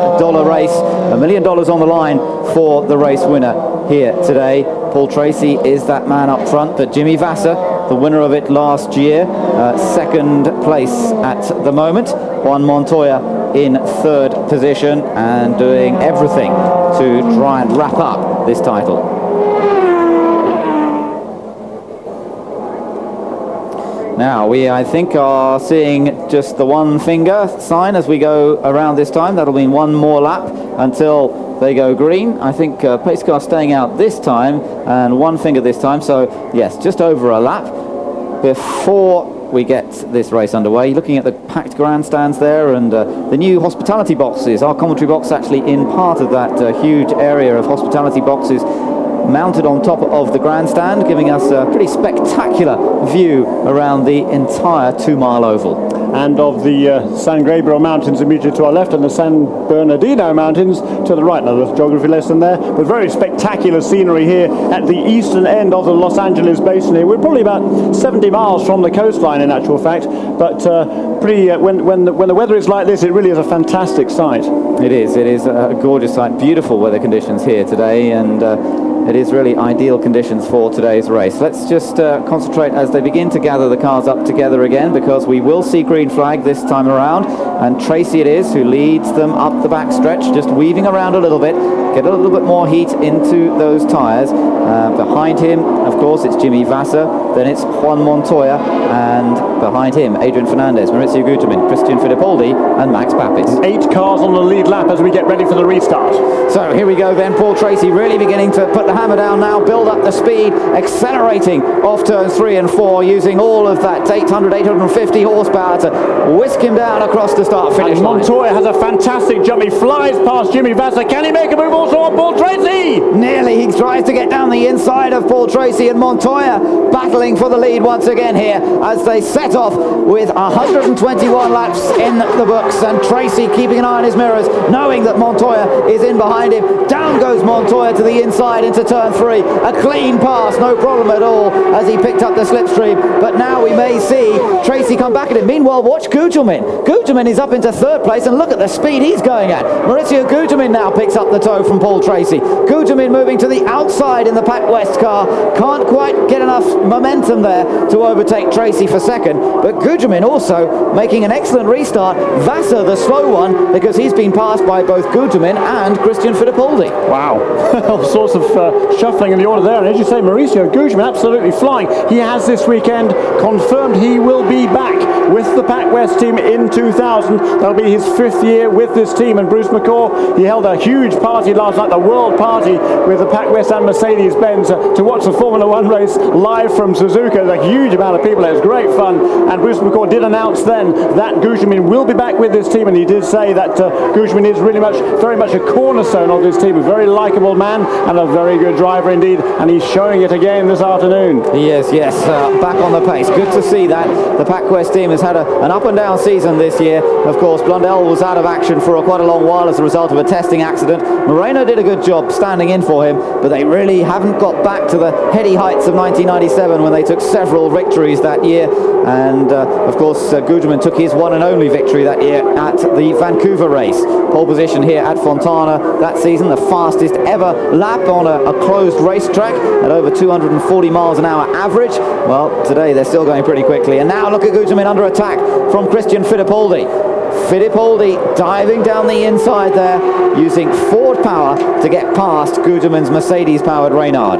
race, $1 million on the line for the race winner here today. Paul Tracy is that man up front, but Jimmy Vasser, the winner of it last year, second place at the moment. Juan Montoya in third position and doing everything to try and wrap up this title. Now we, I think, are seeing just the one finger sign as we go around this time. That'll mean one more lap until they go green. I think pace car staying out this time and one finger this time. So yes, just over a lap before we get this race underway. Looking at the packed grandstands there and the new hospitality boxes. Our commentary box actually in part of that huge area of hospitality boxes mounted on top of the grandstand, giving us a pretty spectacular view around the entire 2-mile oval. And of the San Gabriel Mountains immediately to our left and the San Bernardino Mountains to the right. Another geography lesson there, but very spectacular scenery here at the eastern end of the Los Angeles Basin here. We're probably about 70 miles from the coastline in actual fact, but pretty when the weather is like this, it really is a fantastic sight. It is a gorgeous sight, beautiful weather conditions here today, and it is really ideal conditions for today's race. Let's just concentrate as they begin to gather the cars up together again, because we will see green flag this time around, and Tracy it is who leads them up the back stretch, just weaving around a little bit, get a little bit more heat into those tyres. Behind him, of course, it's Jimmy Vasser, then it's Juan Montoya, and behind him, Adrian Fernandez, Maurizio Guterman, Christian Fittipaldi, and Max Papis. 8 cars on the lead lap as we get ready for the restart. So here we go then, Paul Tracy really beginning to put the hammer down now, build up the speed, accelerating off turns 3 and 4, using all of that 850 horsepower to whisk him down across the start-finish line. Montoya has a fantastic jump. He flies past Jimmy Vasser. Can he make a move also on Paul Tracy? Nearly. He tries to get down the inside of Paul Tracy, and Montoya battling for the lead once again here as they set off with 121 laps in the books, and Tracy keeping an eye on his mirrors, knowing that Montoya is in behind him. Down goes Montoya to the inside into turn 3. A clean pass, no problem at all, as he picked up the slipstream. But now we may see Tracy come back at him. Meanwhile, watch Guterman. Guterman is up into 3rd place, and look at the speed he's going at. Maurizio Guterman now picks up the tow from Paul Tracy. Guterman moving to the outside in the Pac West car. Can't quite get enough momentum there to overtake Tracy for 2nd. But Guterman also making an excellent restart. Vasser the slow one, because he's been passed by both Guterman and Christian Fittipaldi. Wow. All sorts of shuffling in the order there. And as you say, Maurizio Guterman absolutely flying. He has this weekend confirmed he will be back with the Pac West team in 2000. That'll be his 5th year with this team. And Bruce McCaw, he held a huge party last night, the world party, with the Pac West and Mercedes-Benz to watch the Formula 1 race live from Suzuka. There's a huge amount of people. It was great fun. And Bruce McCaw did announce then that Guterman will be back with this team. And he did say that Guterman is really very much a cornerstone of this team. A very likeable man and a very good driver indeed. And he's showing it again this afternoon. He is, yes. Back on the pace. Good to see that. The Pac West team has had an up and down season this year. Of course, Blundell was out of action for quite a long while as a result of a testing accident. Moreno did a good job standing in for him, but they really haven't got back to the heady heights of 1997 when they took several victories that year. And of course, Guterman took his one and only victory that year at the Vancouver race. Pole position here at Fontana that season, the fastest ever lap on a closed racetrack at over 240 miles an hour average. Well, today they're still going pretty quickly. And now look at Guterman under attack from Christian Fittipaldi. Fittipaldi diving down the inside there, using Ford power to get past Guterman's Mercedes-powered Reynard.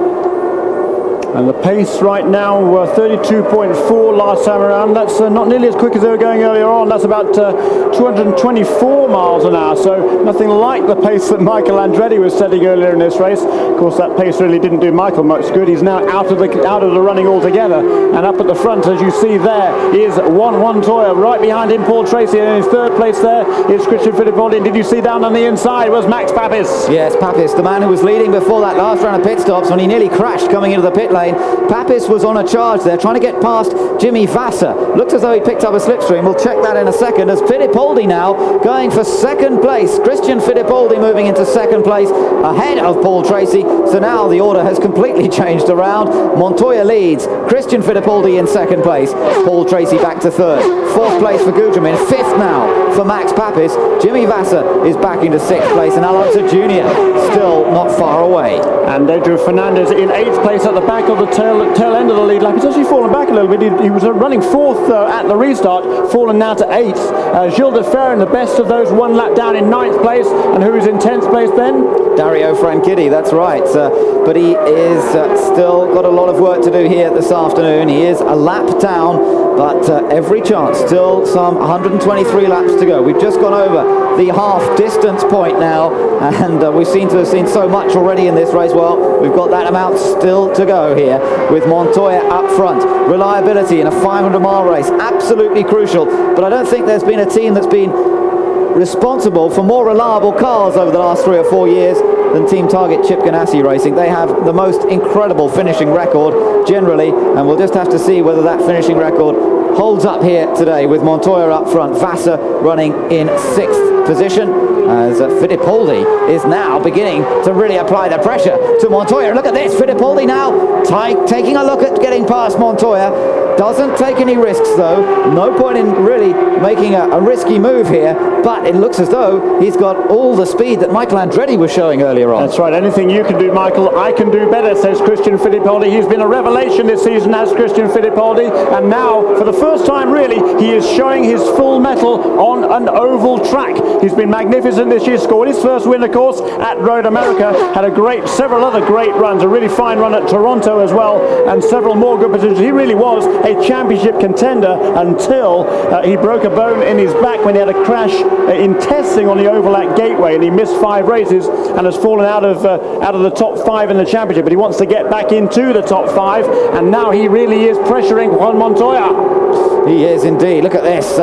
And the pace right now, 32.4 last time around. That's not nearly as quick as they were going earlier on. That's about 224 miles an hour. So nothing like the pace that Michael Andretti was setting earlier in this race. Of course, that pace really didn't do Michael much good. He's now out of the running altogether. And up at the front, as you see there, is Juan Montoya. Right behind him, Paul Tracy. And in 3rd place there is Christian Fittipaldi. And did you see down on the inside was Max Papis? Yes, Papis, the man who was leading before that last round of pit stops when he nearly crashed coming into the pit lane. Papis was on a charge there, trying to get past Jimmy Vasser. Looked as though he picked up a slipstream. We'll check that in a second, as Fittipaldi now going for 2nd place. Christian Fittipaldi moving into 2nd place ahead of Paul Tracy. So now the order has completely changed around. Montoya leads, Christian Fittipaldi in 2nd place, Paul Tracy back to 3rd. 4th place for Guterman, 5th now for Max Papis. Jimmy Vasser is back into 6th place, and Alonso Jr. still not far away. And Adrian Fernandez in 8th place at the back of the tail end of the lead lap. He's actually fallen back a little bit. He was running 4th at the restart, fallen now to 8th. Gilles de Ferran, the best of those, 1 lap down in 9th place. And who is in 10th place then? Dario Franchitti, that's right. But he is still got a lot of work to do here this afternoon. He is a lap down, but every chance. Still some 123 laps to go. We've just gone over the half distance point now, and we seem to have seen so much already in this race. Well, we've got that amount still to go here with Montoya up front. Reliability in a 500-mile race, absolutely crucial. But I don't think there's been a team that's been responsible for more reliable cars over the last 3 or 4 years than Team Target Chip Ganassi Racing. They have the most incredible finishing record generally, and we'll just have to see whether that finishing record holds up here today with Montoya up front, Vasser running in 6th position, as Fittipaldi is now beginning to really apply the pressure to Montoya. Look at this, Fittipaldi now taking a look at getting past Montoya. Doesn't take any risks though. No point in really making a risky move here, but it looks as though he's got all the speed that Michael Andretti was showing earlier on. That's right. Anything you can do, Michael, I can do better, says Christian Fittipaldi. He's been a revelation this season as Christian Fittipaldi, and now, for the first time really, he is showing his full mettle on an oval track. He's been magnificent this year, scored his first win, of course, at Road America, had several other great runs, a really fine run at Toronto as well, and several more good positions. He really was a championship contender until he broke a bone in his back when he had a crash in testing on the oval at Gateway, and he missed 5 races and has fallen out of the top 5 in the championship. But he wants to get back into the top 5, and now he really is pressuring Juan Montoya. He is indeed. Look at this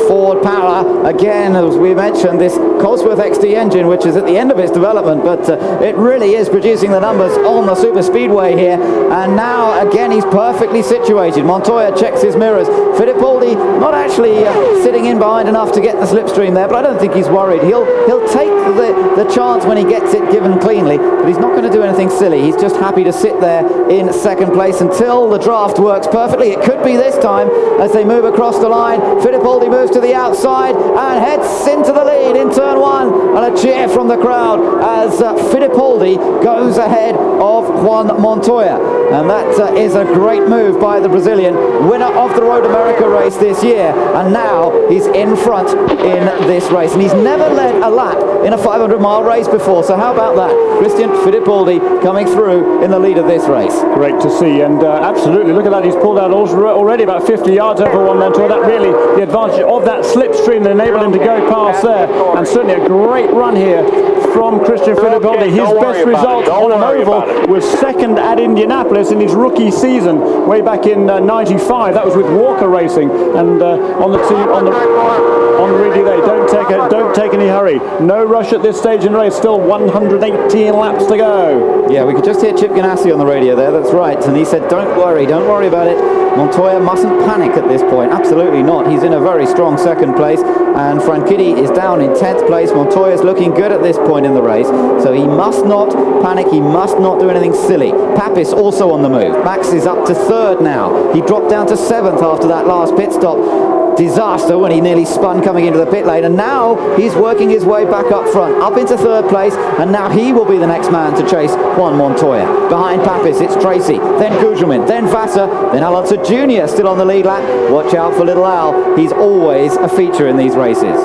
Ford power again, as we mentioned, this Cosworth XD engine, which is at the end of its development, but it really is producing the numbers on the super speedway here. And now again he's perfectly situated. Montoya checks his mirrors. Fittipaldi not actually sitting in behind enough to get the slipstream there, but I don't think he's worried. He'll take the chance when he gets it given cleanly, but he's not going to do anything silly. He's just happy to sit there in second place until the draft works perfectly. It could be this time as they move across the line. Fittipaldi moves to the outside and heads into the lead in turn 1, and a cheer from the crowd as Fittipaldi goes ahead of Juan Montoya, and that is a great move by the Brazilian, winner of the Road America race this year, and now he's in front in this race, and he's never led a lap in a 500-mile race before, so how about that? Christian Fittipaldi coming through in the lead of this race. Great to see, and absolutely, look at that, he's pulled out already about 50 yards over Juan Montoya. That really, the advantage of that slipstream that enabled him to go past there, and certainly a great run here from Christian Fittipaldi. His best result on an oval was second at Indianapolis in his rookie season way back in '95. That was with Walker Racing, and on the really they don't take any hurry. No rush at this stage in the race. Still 118 laps to go. Yeah, we could just hear Chip Ganassi on the radio there. That's right, and he said, "Don't worry about it. Montoya mustn't panic at this point." Absolutely not. He's in a very strong second place, and Franchitti is down in 10th place. Montoya's looking good at this point in the race, so he must not panic. He must not do anything silly. Papis also on the move. Max is up to 3rd now. He dropped down to 7th after that last pit stop. Disaster when he nearly spun coming into the pit lane, and now he's working his way back up front, up into 3rd place, and now he will be the next man to chase Juan Montoya. Behind Papis it's Tracy, then Gugelmin, then Vassar, then Alonso Jr. still on the lead lap. Watch out for little Al, he's always a feature in these races.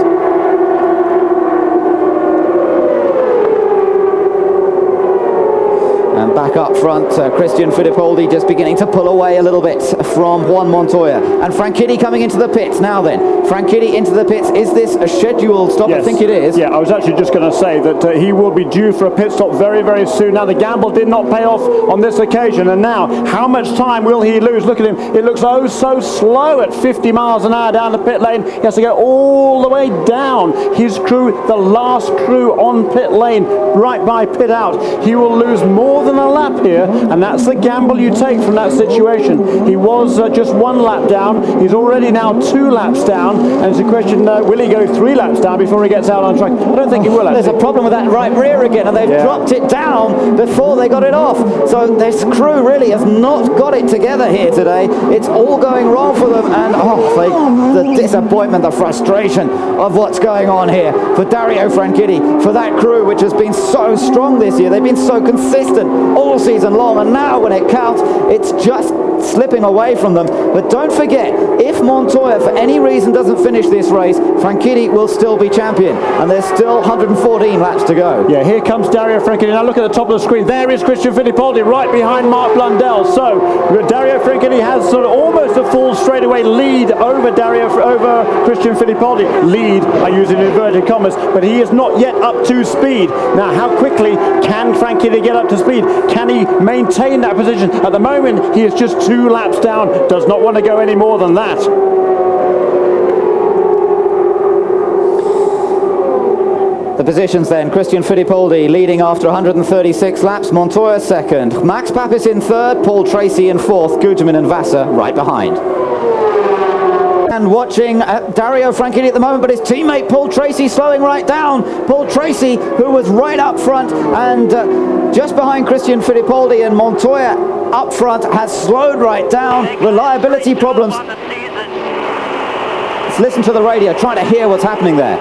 And back up front, Christian Fittipaldi just beginning to pull away a little bit from Juan Montoya. And Franchitti coming into the pits now then. Franchitti into the pits. Is this a scheduled stop? Yes. I think it is. Yeah, I was actually just going to say that he will be due for a pit stop very, very soon. Now, the gamble did not pay off on this occasion. And now, how much time will he lose? Look at him. It looks oh so slow at 50 miles an hour down the pit lane. He has to go all the way down. His crew, the last crew on pit lane, right by pit out. He will lose more than a lap here, and that's the gamble you take from that situation. He was just 1 lap down. He's already now 2 laps down, and it's a question, will he go 3 laps down before he gets out on track? I don't think he will, actually. There's a problem with that right rear again, and they've dropped it down before they got it off. So this crew really has not got it together here today. It's all going wrong for them, and the disappointment, the frustration of what's going on here for Dario Franchitti, for that crew which has been so strong this year. They've been so consistent all season long, and now when it counts, it's just slipping away from them. But don't forget, if Montoya for any reason doesn't finish this race, Franchitti will still be champion, and there's still 114 laps to go. Yeah, here comes Dario Franchitti. Now look at the top of the screen. There is Christian Fittipaldi right behind Mark Blundell. So Dario Franchitti has sort of almost a full straightaway lead over Christian Fittipaldi. Lead, I use in inverted commas, but he is not yet up to speed. Now, how quickly can Franchitti get up to speed? Can he maintain that position? At the moment, he is just 2 laps down. Does not want to go any more than that. The positions then, Christian Fittipaldi leading after 136 laps, Montoya 2nd, Max Papis in 3rd, Paul Tracy in 4th, Gugelmin and Vassar right behind. And watching Dario Franchitti at the moment, but his teammate Paul Tracy slowing right down. Paul Tracy, who was right up front and just behind Christian Fittipaldi, and Montoya up front has slowed right down. Reliability problems. Let's listen to the radio, trying to hear what's happening there.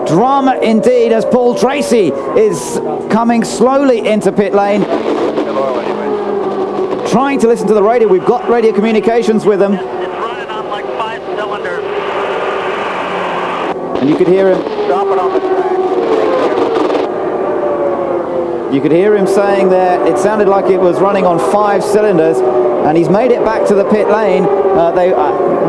Drama indeed, as Paul Tracy is coming slowly into pit lane. Trying to listen to the radio. We've got radio communications with him. And you could hear him. You could hear him saying there, it sounded like it was running on 5 cylinders, and he's made it back to the pit lane. They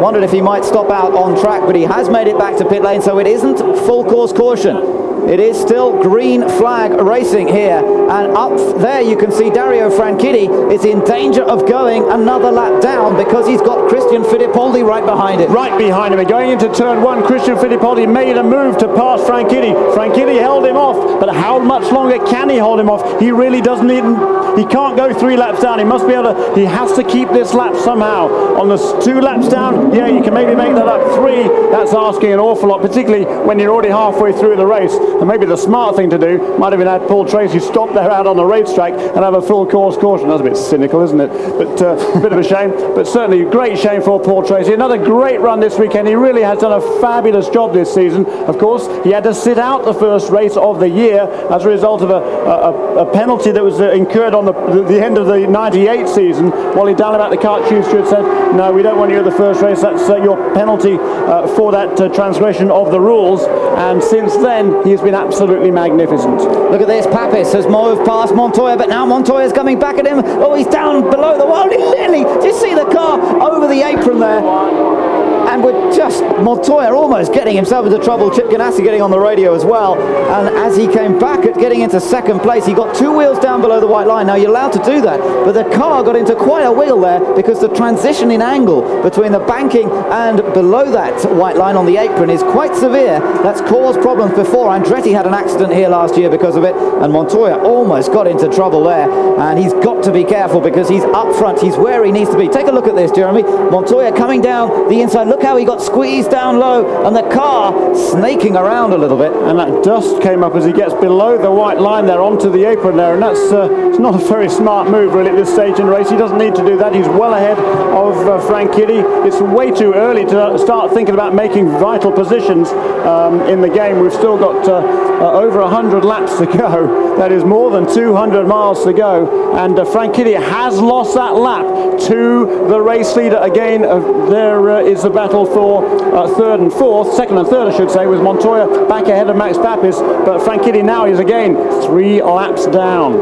wondered if he might stop out on track, but he has made it back to pit lane, so it isn't full course caution. It is still green flag racing here, and up there you can see Dario Franchitti is in danger of going another lap down because he's got Christian Fittipaldi right behind him. Right behind him, and going into turn 1, Christian Fittipaldi made a move to pass Franchitti. Franchitti held him off, but how much longer can he hold him off? He really doesn't even, he can't go 3 laps down. He must be able to, he has to keep this lap somehow. On the 2 laps down, yeah, you can maybe make that up 3. That's asking an awful lot, particularly when you're already halfway through the race. And maybe the smart thing to do might have been had Paul Tracy stop there out on the racetrack and have a full course caution. That's a bit cynical, isn't it? But a bit of a shame. But certainly a great shame for Paul Tracy. Another great run this weekend. He really has done a fabulous job this season. Of course, he had to sit out the first race of the year as a result of a penalty that was incurred on the end of the 98 season. Wally Dalleback, the kart chief steward, said, no, we don't want you at the first race. That's your penalty for that transgression of the rules. And since then, he has been absolutely magnificent. Look at this, Papis has moved past Montoya, but now Montoya's coming back at him. Oh, he's down below the wall. Nearly, do you see the car over the apron there? And we're just, Montoya almost getting himself into trouble. Chip Ganassi getting on the radio as well. And as he came back at getting into second place, he got 2 wheels down below the white line. Now you're allowed to do that, but the car got into quite a wheel there because the transition in angle between the banking and below that white line on the apron is quite severe. That's caused problems before. Andretti had an accident here last year because of it, and Montoya almost got into trouble there. And he's got to be careful because he's up front. He's where he needs to be. Take a look at this, Jeremy. Montoya coming down the inside. Look how he got squeezed down low, and the car snaking around a little bit. And that dust came up as he gets below the white line there onto the apron there, and that's it's not a very smart move really at this stage in the race. He doesn't need to do that. He's well ahead of Franchitti. It's way too early to start thinking about making vital positions in the game. We've still got over 100 laps to go. That is more than 200 miles to go, and Franchitti has lost that lap to the race leader again. There is a battle for second and third I should say, with Montoya back ahead of Max Papis, but Franchitti now is again 3 laps down.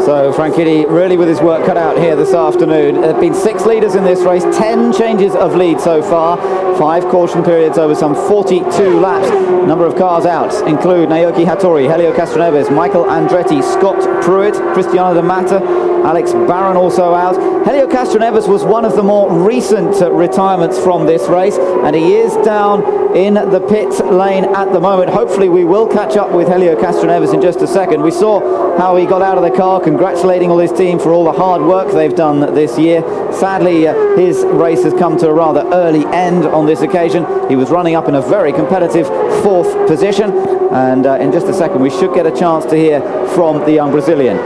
So Franchitti really with his work cut out here this afternoon. There have been 6 leaders in this race, 10 changes of lead so far, 5 caution periods over some 42 laps. Number of cars out include Naoki Hattori, Helio Castroneves, Michael Andretti, Scott Pruett, Cristiano D'Amata, Alex Barron also out. Helio Castroneves was one of the more recent retirements from this race, and he is down in the pit lane at the moment. Hopefully we will catch up with Helio Castroneves in just a second. We saw how he got out of the car, congratulating all his team for all the hard work they've done this year. Sadly, his race has come to a rather early end on this occasion. He was running up in a very competitive 4th position, and in just a second we should get a chance to hear from the young Brazilian.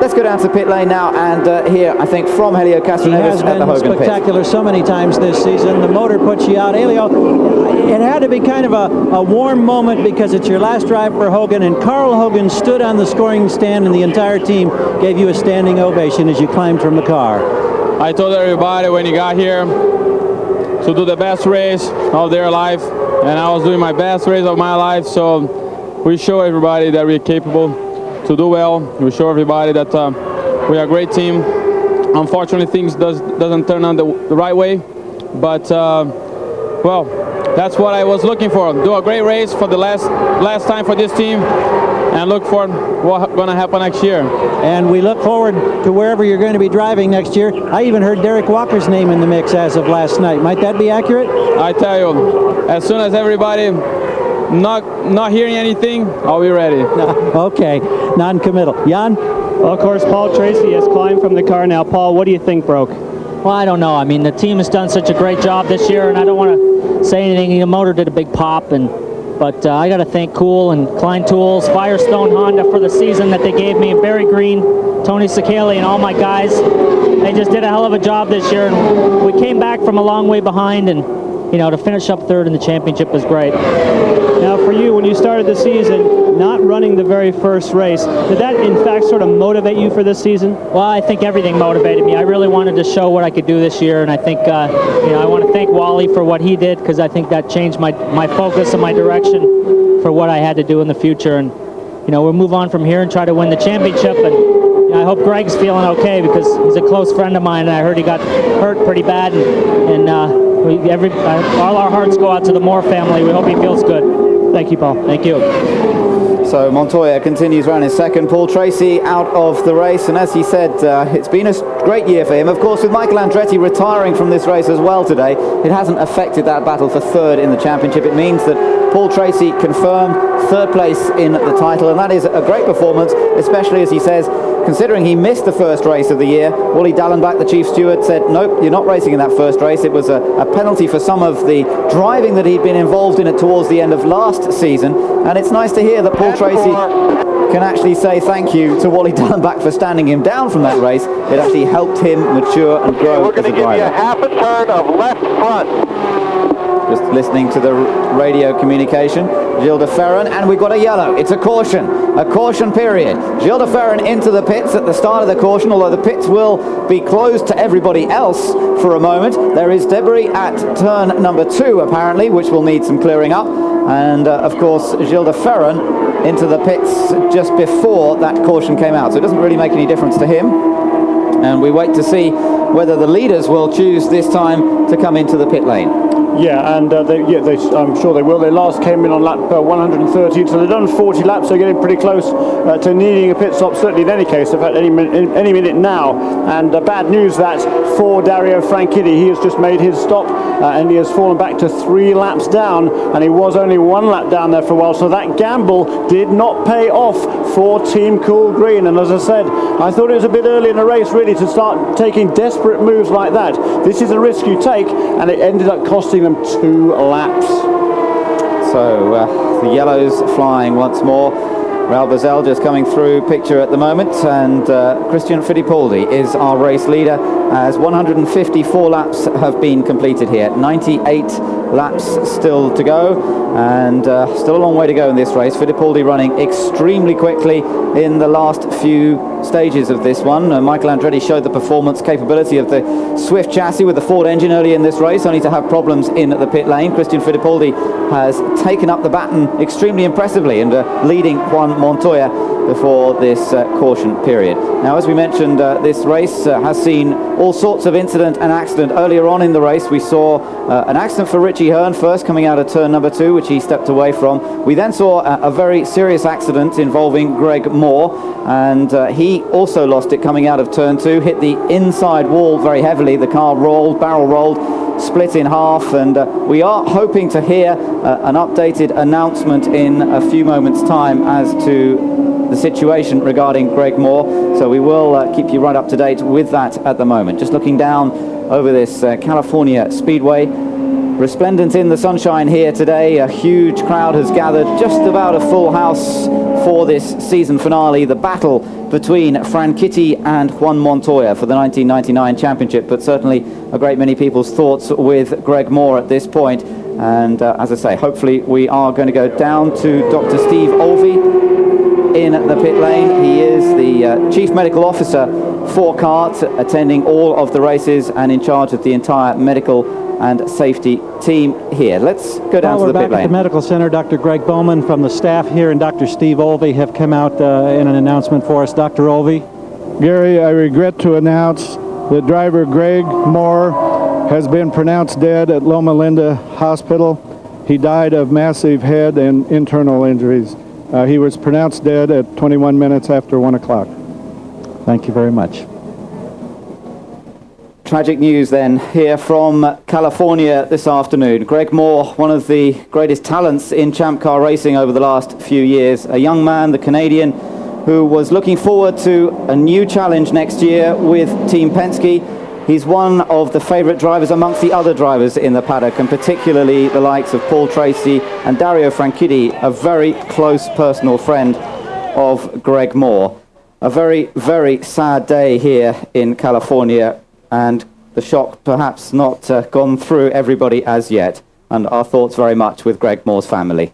Let's go down to the pit lane now and hear, I think, from Helio Castroneves at the Hogan pit. Spectacular so many times this season. The motor puts you out. Helio, it had to be kind of a warm moment because it's your last drive for Hogan, and Carl Hogan stood on the scoring stand and the entire team gave you a standing ovation as you climbed from the car. I told everybody when you got here to do the best race of their life, and I was doing my best race of my life, so we show everybody that we're capable to do well. We show everybody that we are a great team. Unfortunately, things doesn't turn out the right way, but well, that's what I was looking for. Do a great race for the last time for this team, and look for what's going to happen next year. And we look forward to wherever you're going to be driving next year. I even heard Derek Walker's name in the mix as of last night. Might that be accurate? I tell you, as soon as everybody not hearing anything, I'll be ready. Okay, non-committal. Jan? Well, of course, Paul Tracy has climbed from the car now. Paul, what do you think broke? Well, I don't know. I mean, the team has done such a great job this year, and I don't want to say anything. The motor did a big pop, and But I got to thank Cool and Klein Tools, Firestone Honda for the season that they gave me, Barry Green, Tony Sakali, and all my guys. They just did a hell of a job this year, and we came back from a long way behind, and you know, to finish up third in the championship was great. Now for you, when you started the season, not running the very first race, did that in fact sort of motivate you for this season? Well, I think everything motivated me. I really wanted to show what I could do this year, and I think, you know, I want to thank Wally for what he did, because I think that changed my focus and my direction for what I had to do in the future. And, you know, we'll move on from here and try to win the championship. And you know, I hope Greg's feeling okay, because he's a close friend of mine, and I heard he got hurt pretty bad, and all our hearts go out to the Moore family. We hope he feels good. Thank you, Paul. Thank you. So Montoya continues around in second. Paul Tracy out of the race, and as he said, it's been a great year for him. Of course, with Michael Andretti retiring from this race as well today, it hasn't affected that battle for third in the championship. It means that Paul Tracy confirmed third place in the title, and that is a great performance, especially as he says, considering he missed the first race of the year. Wally Dallenbach, the chief steward, said, nope, you're not racing in that first race. It was a penalty for some of the driving that he'd been involved in it towards the end of last season. And it's nice to hear that Paul Tracy can actually say thank you to Wally Dallenbach for standing him down from that race. It actually helped him mature and grow as a driver. We're going to give you a half a turn of left front. Just listening to the radio communication, Gilles de Ferran, and we've got a yellow. It's a caution period. Gilles de Ferran into the pits at the start of the caution, although the pits will be closed to everybody else for a moment. There is debris at turn number 2, apparently, which will need some clearing up. And, of course, Gilles de Ferran into the pits just before that caution came out. So it doesn't really make any difference to him. And we wait to see whether the leaders will choose this time to come into the pit lane. Yeah, and I'm sure they will. They last came in on lap 113, so they've done 40 laps. They're getting pretty close to needing a pit stop, certainly in any case, in fact, any minute now. And bad news that for Dario Franchitti, he has just made his stop, and he has fallen back to 3 laps down, and he was only 1 lap down there for a while, so that gamble did not pay off for Team Cool Green. And as I said, I thought it was a bit early in the race, really, to start taking desperate moves like that. This is a risk you take, and it ended up costing them 2 laps. So the yellows flying once more. Raul Boesel just coming through picture at the moment, and Christian Fittipaldi is our race leader as 154 laps have been completed here. 98 laps still to go, and still a long way to go in this race. Fittipaldi running extremely quickly in the last few stages of this one. Michael Andretti showed the performance capability of the Swift chassis with the Ford engine early in this race, only to have problems in the pit lane. Christian Fittipaldi has taken up the baton extremely impressively and leading Juan Montoya before this caution period. Now, as we mentioned, this race has seen all sorts of incident and accident. Earlier on in the race, we saw an accident for Richie Hearn first coming out of turn number 2, which he stepped away from. We then saw a very serious accident involving Greg Moore, and he also lost it coming out of turn 2, hit the inside wall very heavily. The car rolled, barrel rolled, split in half, and we are hoping to hear an updated announcement in a few moments' time as to the situation regarding Greg Moore, so we will keep you right up to date with that at the moment. Just looking down over this California Speedway, resplendent in the sunshine here today. A huge crowd has gathered, just about a full house for this season finale, the battle between Franchitti and Juan Montoya for the 1999 championship, but certainly a great many people's thoughts with Greg Moore at this point. And as I say, hopefully we are going to go down to Dr. Steve Olvey in the pit lane. He is the Chief Medical Officer for CART, attending all of the races and in charge of the entire medical and safety team here. Let's go down to the pit lane. We're back at the medical center. Dr. Greg Bowman from the staff here and Dr. Steve Olvey have come out in an announcement for us. Dr. Olvey. Gary, I regret to announce that driver Greg Moore has been pronounced dead at Loma Linda Hospital. He died of massive head and internal injuries. He was pronounced dead at 21 minutes after 1 o'clock. Thank you very much. Tragic news then here from California this afternoon. Greg Moore, one of the greatest talents in Champ Car racing over the last few years. A young man, the Canadian, who was looking forward to a new challenge next year with Team Penske. He's one of the favourite drivers amongst the other drivers in the paddock, and particularly the likes of Paul Tracy and Dario Franchitti, a very close personal friend of Greg Moore. A very, very sad day here in California, and the shock perhaps not gone through everybody as yet. And our thoughts very much with Greg Moore's family.